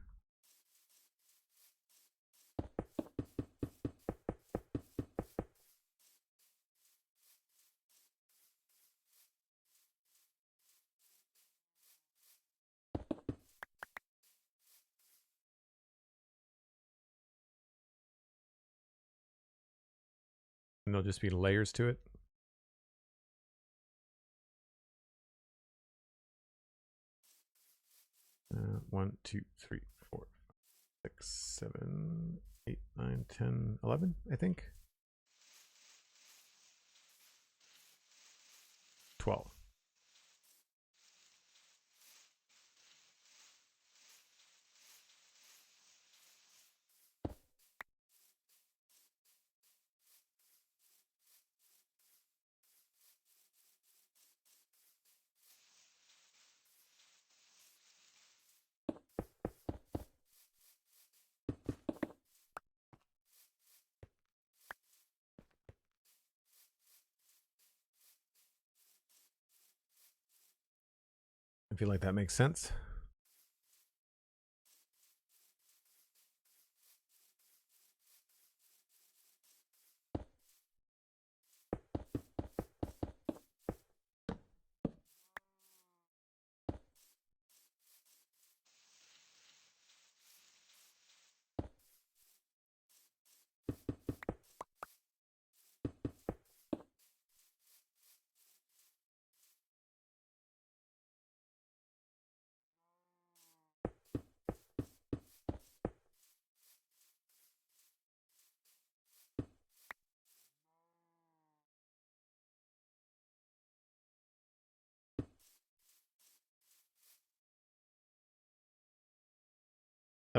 And there'll just be layers to it. Uh, 1, 2, 3, 4, 5, 6, 7, 8, 9, 10, 11, I think. 12. I feel like that makes sense.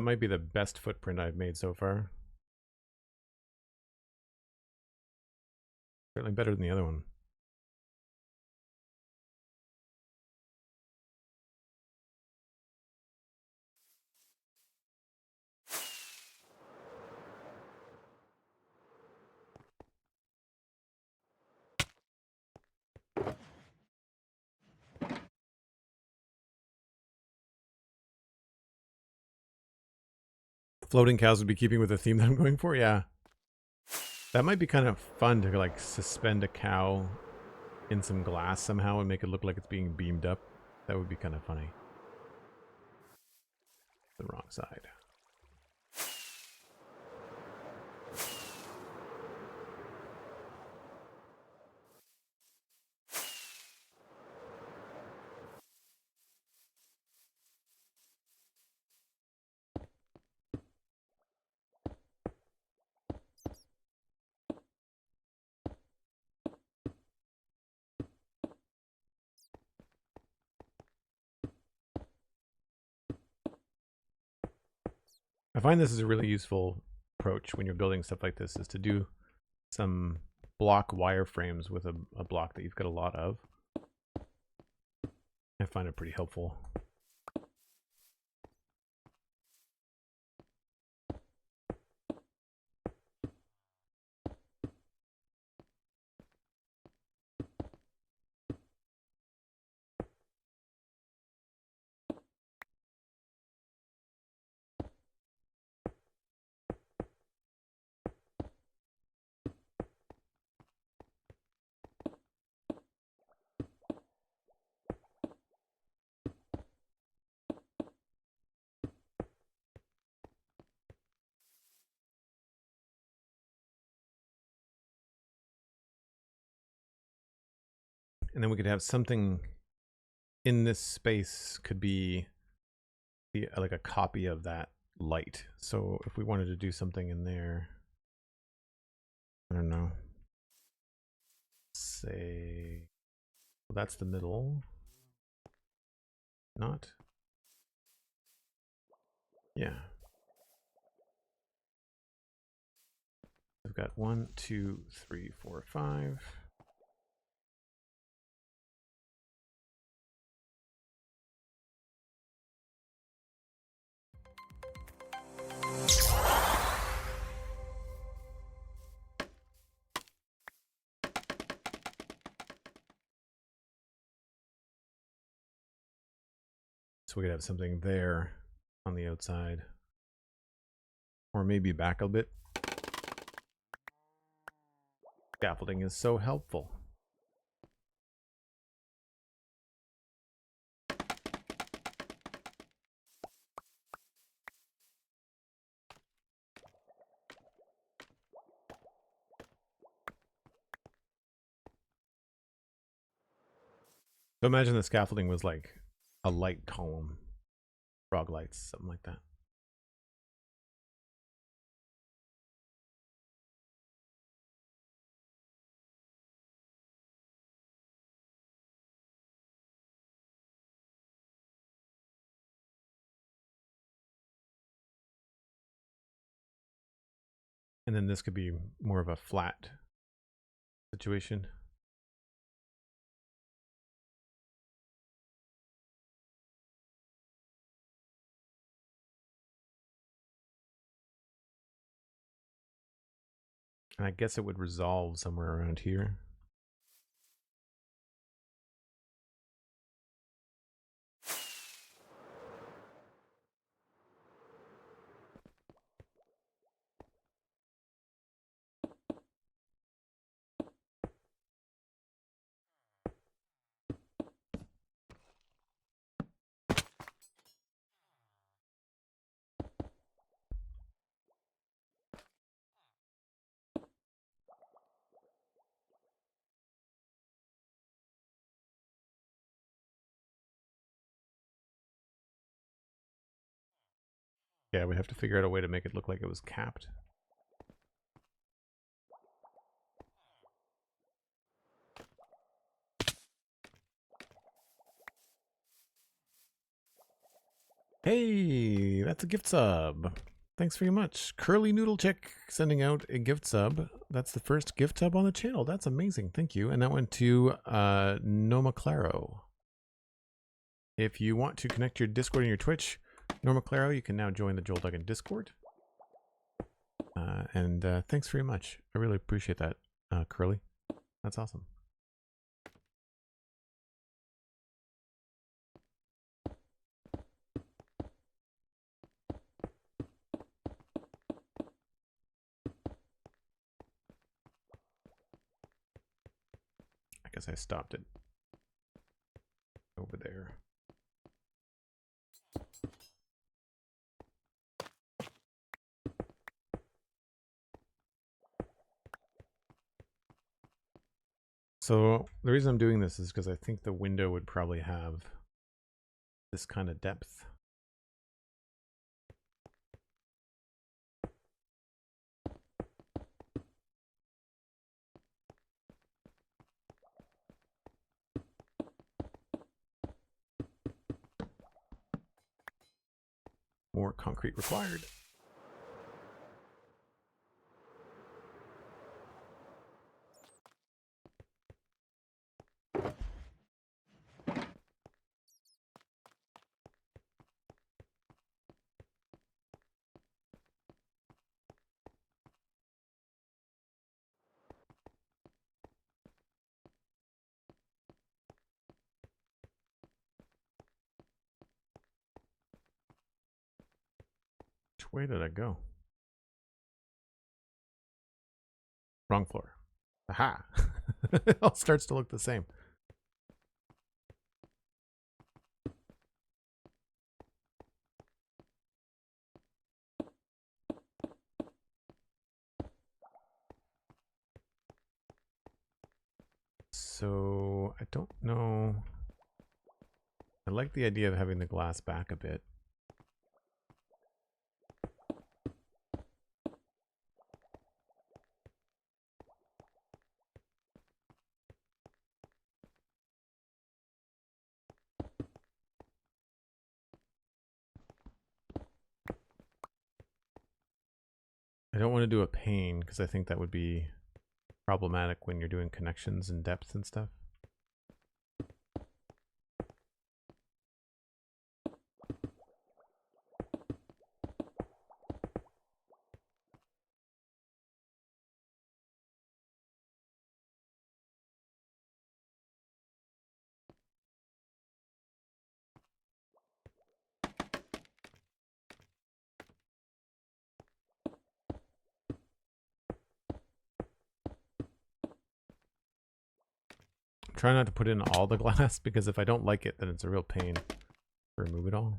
That might be the best footprint I've made so far. Certainly better than the other one. Floating cows would be keeping with the theme that I'm going for, yeah. That might be kind of fun to like suspend a cow in some glass somehow and make it look like it's being beamed up. That would be kind of funny. The wrong side. I find this is a really useful approach when you're building stuff like this, is to do some block wireframes with a block that you've got a lot of. I find it pretty helpful. And then we could have something in this space, could be like a copy of that light. So if we wanted to do something in there, I don't know, say, well, that's the middle. Not? Yeah. I've got 1, 2, 3, 4, 5. So we could have something there on the outside. Or maybe back a bit. Scaffolding is so helpful. So imagine the scaffolding was like a light column. Frog lights, something like that. And then this could be more of a flat situation. And I guess it would resolve somewhere around here. Yeah, we have to figure out a way to make it look like it was capped. Hey, that's a gift sub. Thanks very much. Curly Noodle Chick sending out a gift sub. That's the first gift sub on the channel. That's amazing. Thank you. And that went to Noma Claro. If you want to connect your Discord and your Twitch, Norma Claro, you can now join the Joel Duggan Discord. And thanks very much. I really appreciate that, Curly. That's awesome. I guess I stopped it over there. So the reason I'm doing this is because I think the window would probably have this kind of depth. More concrete required. Which way did I go? Wrong floor. Aha! It all starts to look the same. So I don't know. I like the idea of having the glass back a bit. I don't want to do a pane because I think that would be problematic when you're doing connections and depth and stuff. Try not to put in all the glass because if I don't like it, then it's a real pain to remove it all.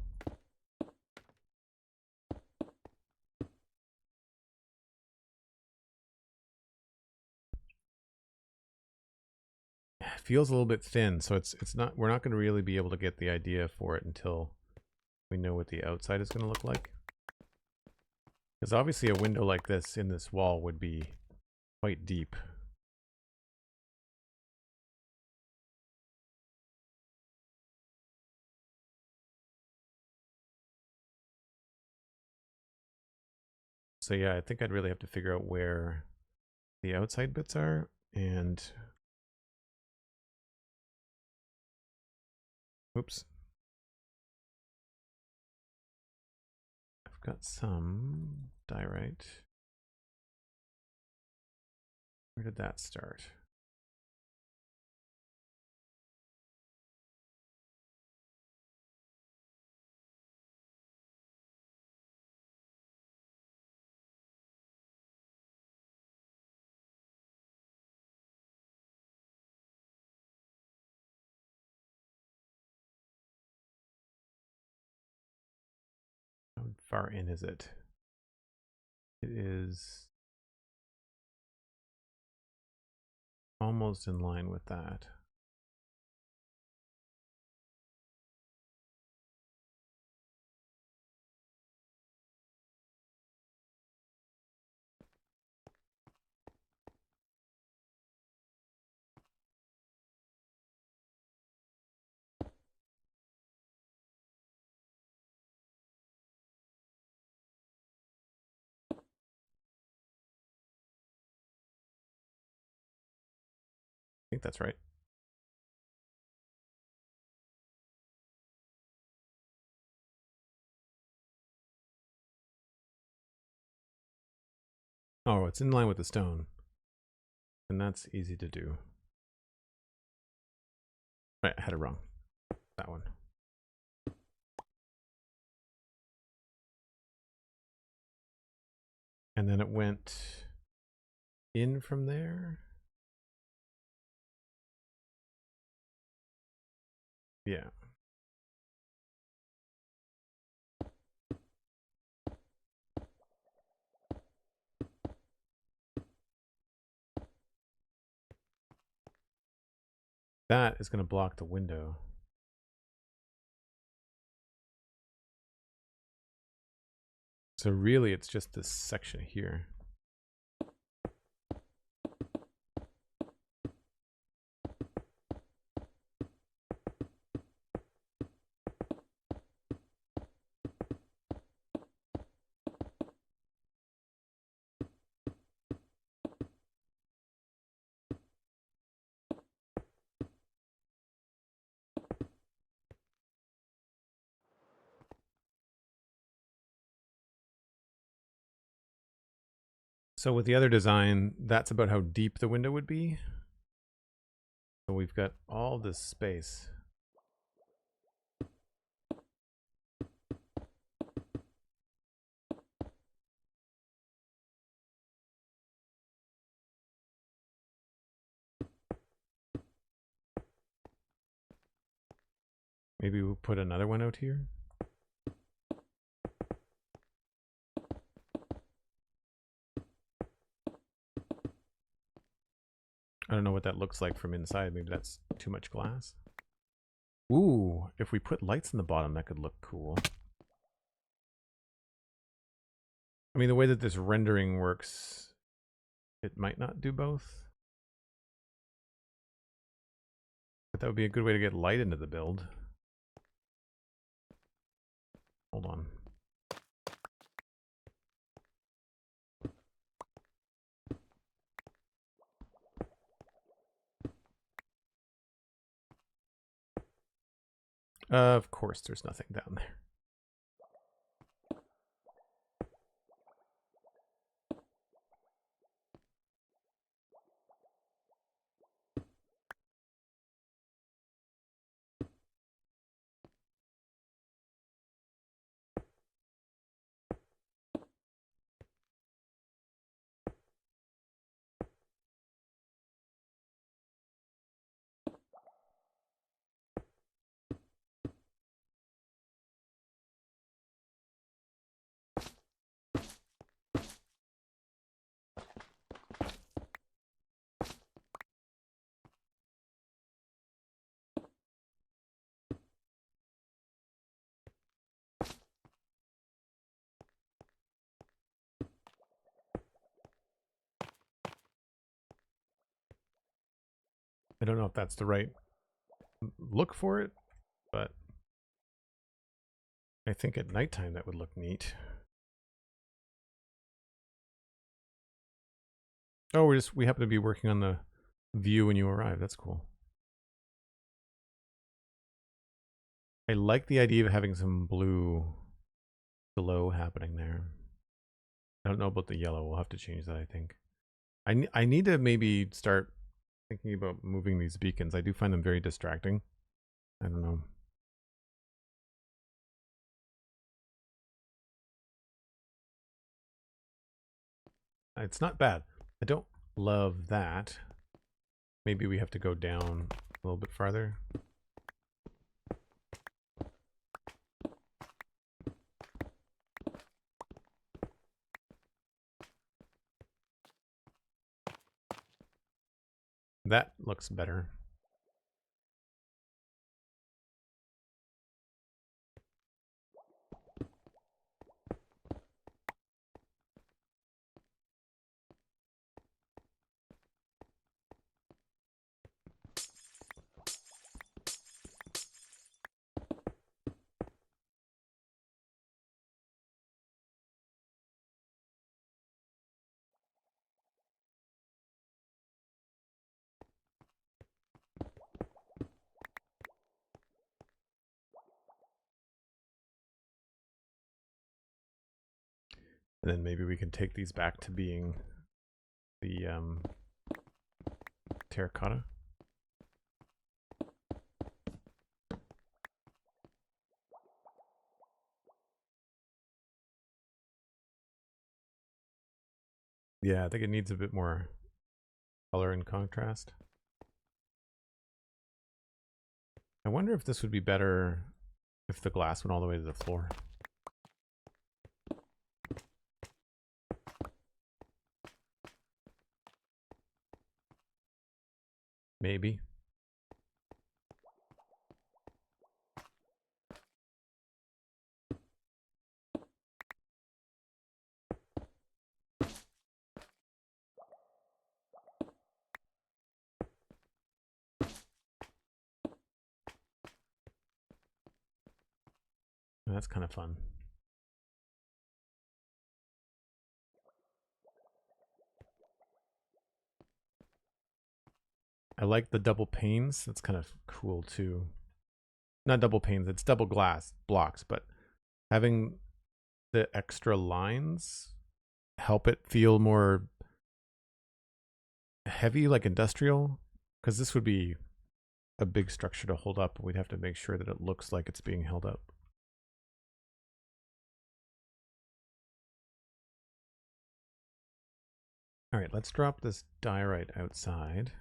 It feels a little bit thin, so it's not, we're not going to really be able to get the idea for it until we know what the outside is going to look like. Because obviously a window like this in this wall would be quite deep. So yeah, I think I'd really have to figure out where the outside bits are, and oops. I've got some diorite. Where did that start? How far in is it? It is almost in line with that. think that's right. Oh, it's in line with the stone. And that's easy to do. Right, I had it wrong. That one. And then it went in from there. Yeah. That is going to block the window. So really, it's just this section here. So with the other design, that's about how deep the window would be. So we've got all this space. Maybe we'll put another one out here. I don't know what that looks like from inside. Maybe that's too much glass. Ooh, if we put lights in the bottom, that could look cool. I mean, the way that this rendering works, it might not do both. But that would be a good way to get light into the build. Hold on. Of course, there's nothing down there. I don't know if that's the right look for it, but I think at nighttime that would look neat. Oh, we happen to be working on the view when you arrive. That's cool. I like the idea of having some blue glow happening there. I don't know about the yellow. We'll have to change that, I think. I need to maybe start thinking about moving these beacons. I do find them very distracting. I don't know. It's not bad. I don't love that. Maybe we have to go down a little bit farther. That looks better. And then maybe we can take these back to being the terracotta. Yeah, I think it needs a bit more color and contrast. I wonder if this would be better if the glass went all the way to the floor. Maybe. That's kind of fun. I like the double panes. That's kind of cool too. Not double panes, it's double glass blocks, but having the extra lines help it feel more heavy, like industrial, because this would be a big structure to hold up. We'd have to make sure that it looks like it's being held up. All right, let's drop this diorite outside.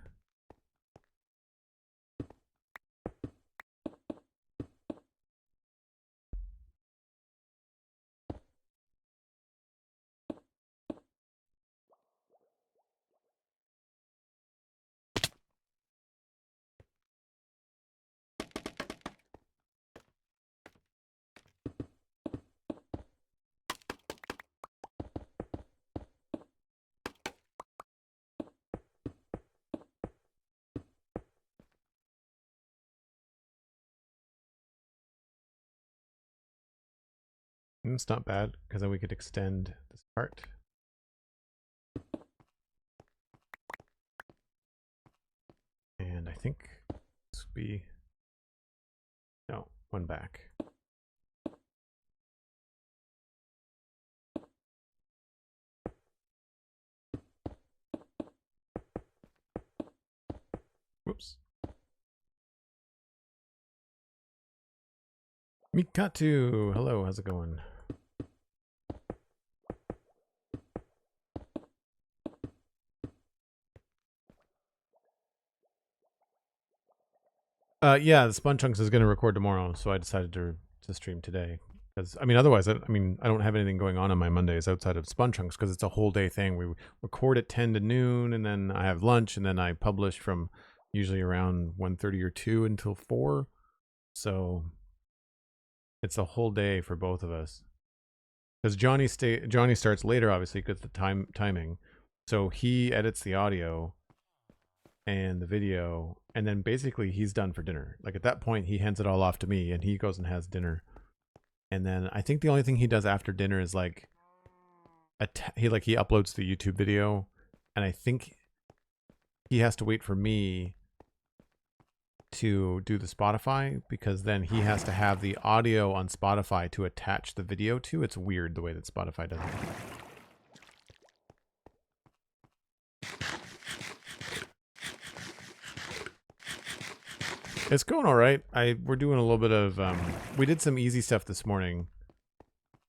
It's not bad, because then we could extend this part. And I think this would be, no, one back. Whoops. Mikatu, hello, how's it going? Yeah, the Spun Chunks is going to record tomorrow, so I decided to stream today. Because I mean, otherwise, I don't have anything going on my Mondays outside of Spun Chunks because it's a whole day thing. We record at 10 to noon, and then I have lunch, and then I publish from usually around 1:30 or 2 until 4. So it's a whole day for both of us. Because Johnny starts later, obviously, because the timing. So he edits the audio and the video, and then basically he's done for dinner. Like at that point, he hands it all off to me, and he goes and has dinner. And then I think the only thing he does after dinner is like he uploads the YouTube video, and I think he has to wait for me to do the Spotify, because then he has to have the audio on Spotify to attach the video to. It's weird the way that Spotify does it. It's going all right. We're doing a little bit of we did some easy stuff this morning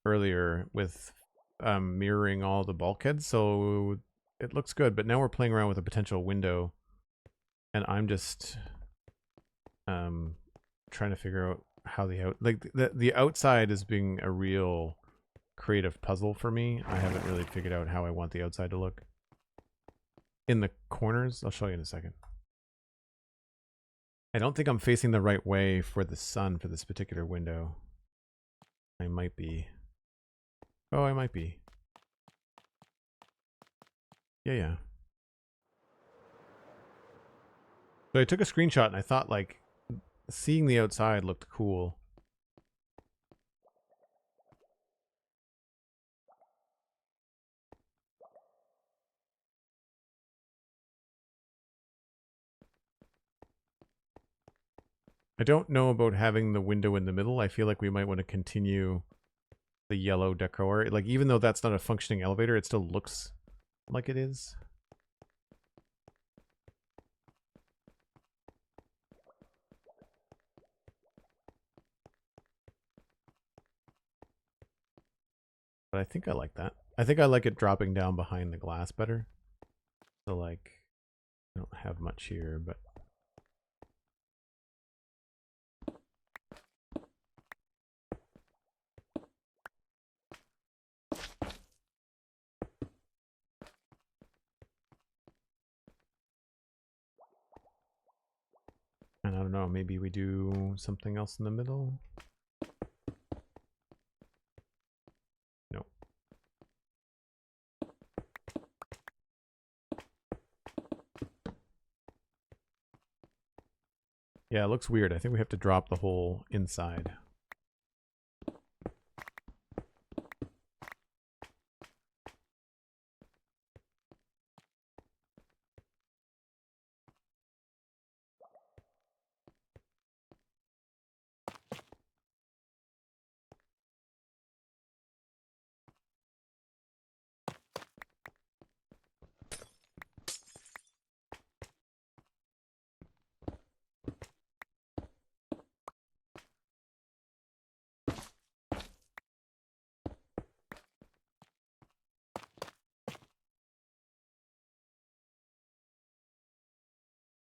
earlier with mirroring all the bulkheads, so it looks good. But now we're playing around with a potential window, and I'm just trying to figure out how the outside is being a real creative puzzle for me. I haven't really figured out how I want the outside to look. In the corners, I'll show you in a second. I don't think I'm facing the right way for the sun for this particular window. I might be. Oh, I might be. Yeah. So I took a screenshot and I thought like seeing the outside looked cool. I don't know about having the window in the middle. I feel like we might want to continue the yellow decor. Like, even though that's not a functioning elevator, it still looks like it is. But I think I like that. I think I like it dropping down behind the glass better. So, like, I don't have much here, but... And I don't know, maybe we do something else in the middle? No. Yeah, it looks weird. I think we have to drop the whole inside.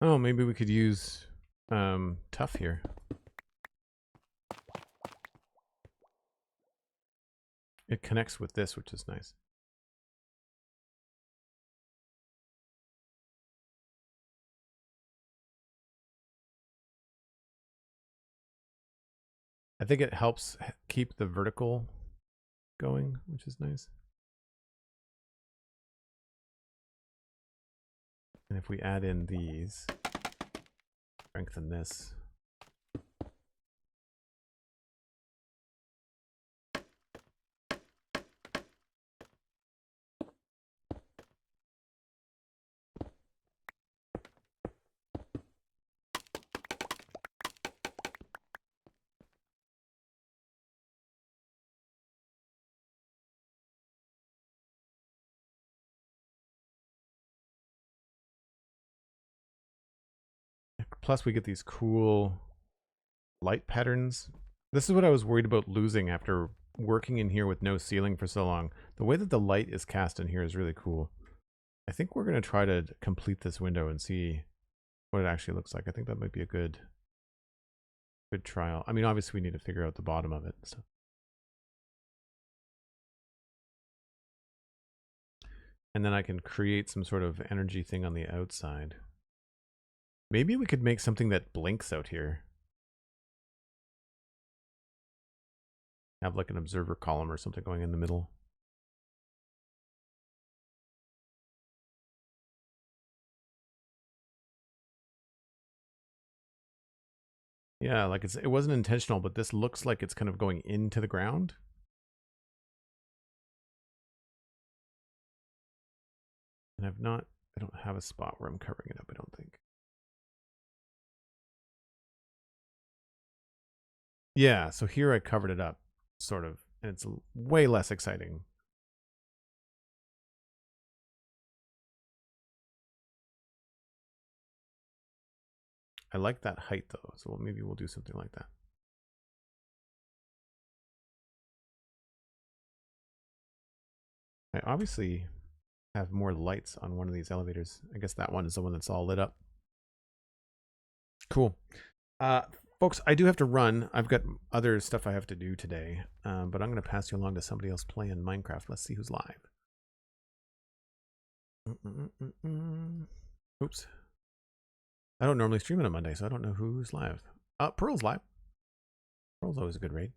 Oh, maybe we could use tough here. It connects with this, which is nice. I think it helps keep the vertical going, which is nice. And if we add in these, strengthen this. Plus we get these cool light patterns. This is what I was worried about losing after working in here with no ceiling for so long. The way that the light is cast in here is really cool. I think we're going to try to complete this window and see what it actually looks like. I think that might be a good trial. I mean, obviously we need to figure out the bottom of it. So. And then I can create some sort of energy thing on the outside. Maybe we could make something that blinks out here. Have like an observer column or something going in the middle. Yeah, like it wasn't intentional, but this looks like it's kind of going into the ground. And I don't have a spot where I'm covering it up, I don't think. Yeah, so here I covered it up, sort of, and it's way less exciting. I like that height though, so maybe we'll do something like that. I obviously have more lights on one of these elevators. I guess that one is the one that's all lit up. Cool. Folks, I do have to run. I've got other stuff I have to do today, but I'm going to pass you along to somebody else playing Minecraft. Let's see who's live. Oops. I don't normally stream on a Monday, so I don't know who's live. Pearl's live. Pearl's always a good raid.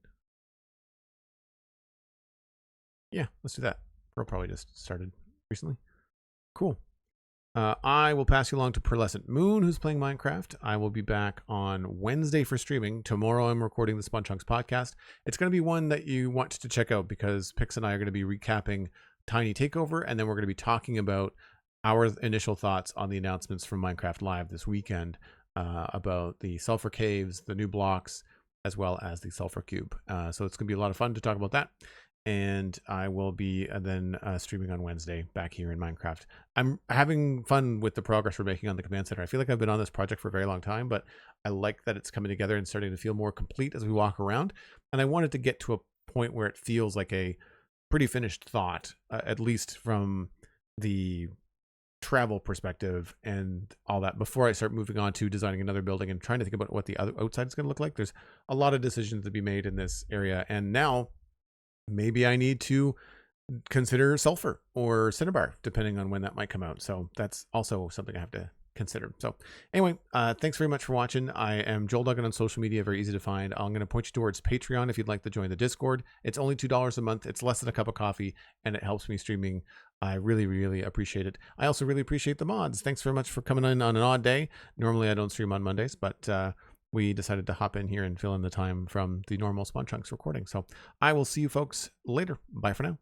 Yeah, let's do that. Pearl probably just started recently. Cool. I will pass you along to Pearlescent Moon, who's playing Minecraft. I will be back on Wednesday for streaming. Tomorrow I'm recording the Spunchunks podcast. It's going to be one that you want to check out because Pix and I are going to be recapping Tiny Takeover, and then we're going to be talking about our initial thoughts on the announcements from Minecraft Live this weekend about the Sulfur Caves, the new blocks, as well as the Sulfur Cube. So it's going to be a lot of fun to talk about that. and I will be then streaming on Wednesday back here in Minecraft. I'm having fun with the progress we're making on the command center. I feel like I've been on this project for a very long time, but I like that it's coming together and starting to feel more complete as we walk around. And I wanted to get to a point where it feels like a pretty finished thought, at least from the travel perspective and all that, before I start moving on to designing another building and trying to think about what the other outside is going to look like. There's a lot of decisions to be made in this area, and now maybe I need to consider sulfur or cinnabar depending on when that might come out. So that's also something I have to consider. So anyway, thanks very much for watching. I am Joel Duggan on social media, very easy to find. I'm going to point you towards Patreon if you'd like to join the Discord. It's only $2 a month. It's less than a cup of coffee, and it helps me streaming. I really, really appreciate it. I also really appreciate the mods. Thanks very much for coming in on an odd day. Normally I don't stream on Mondays, but we decided to hop in here and fill in the time from the normal Spawn Chunks recording. So I will see you folks later. Bye for now.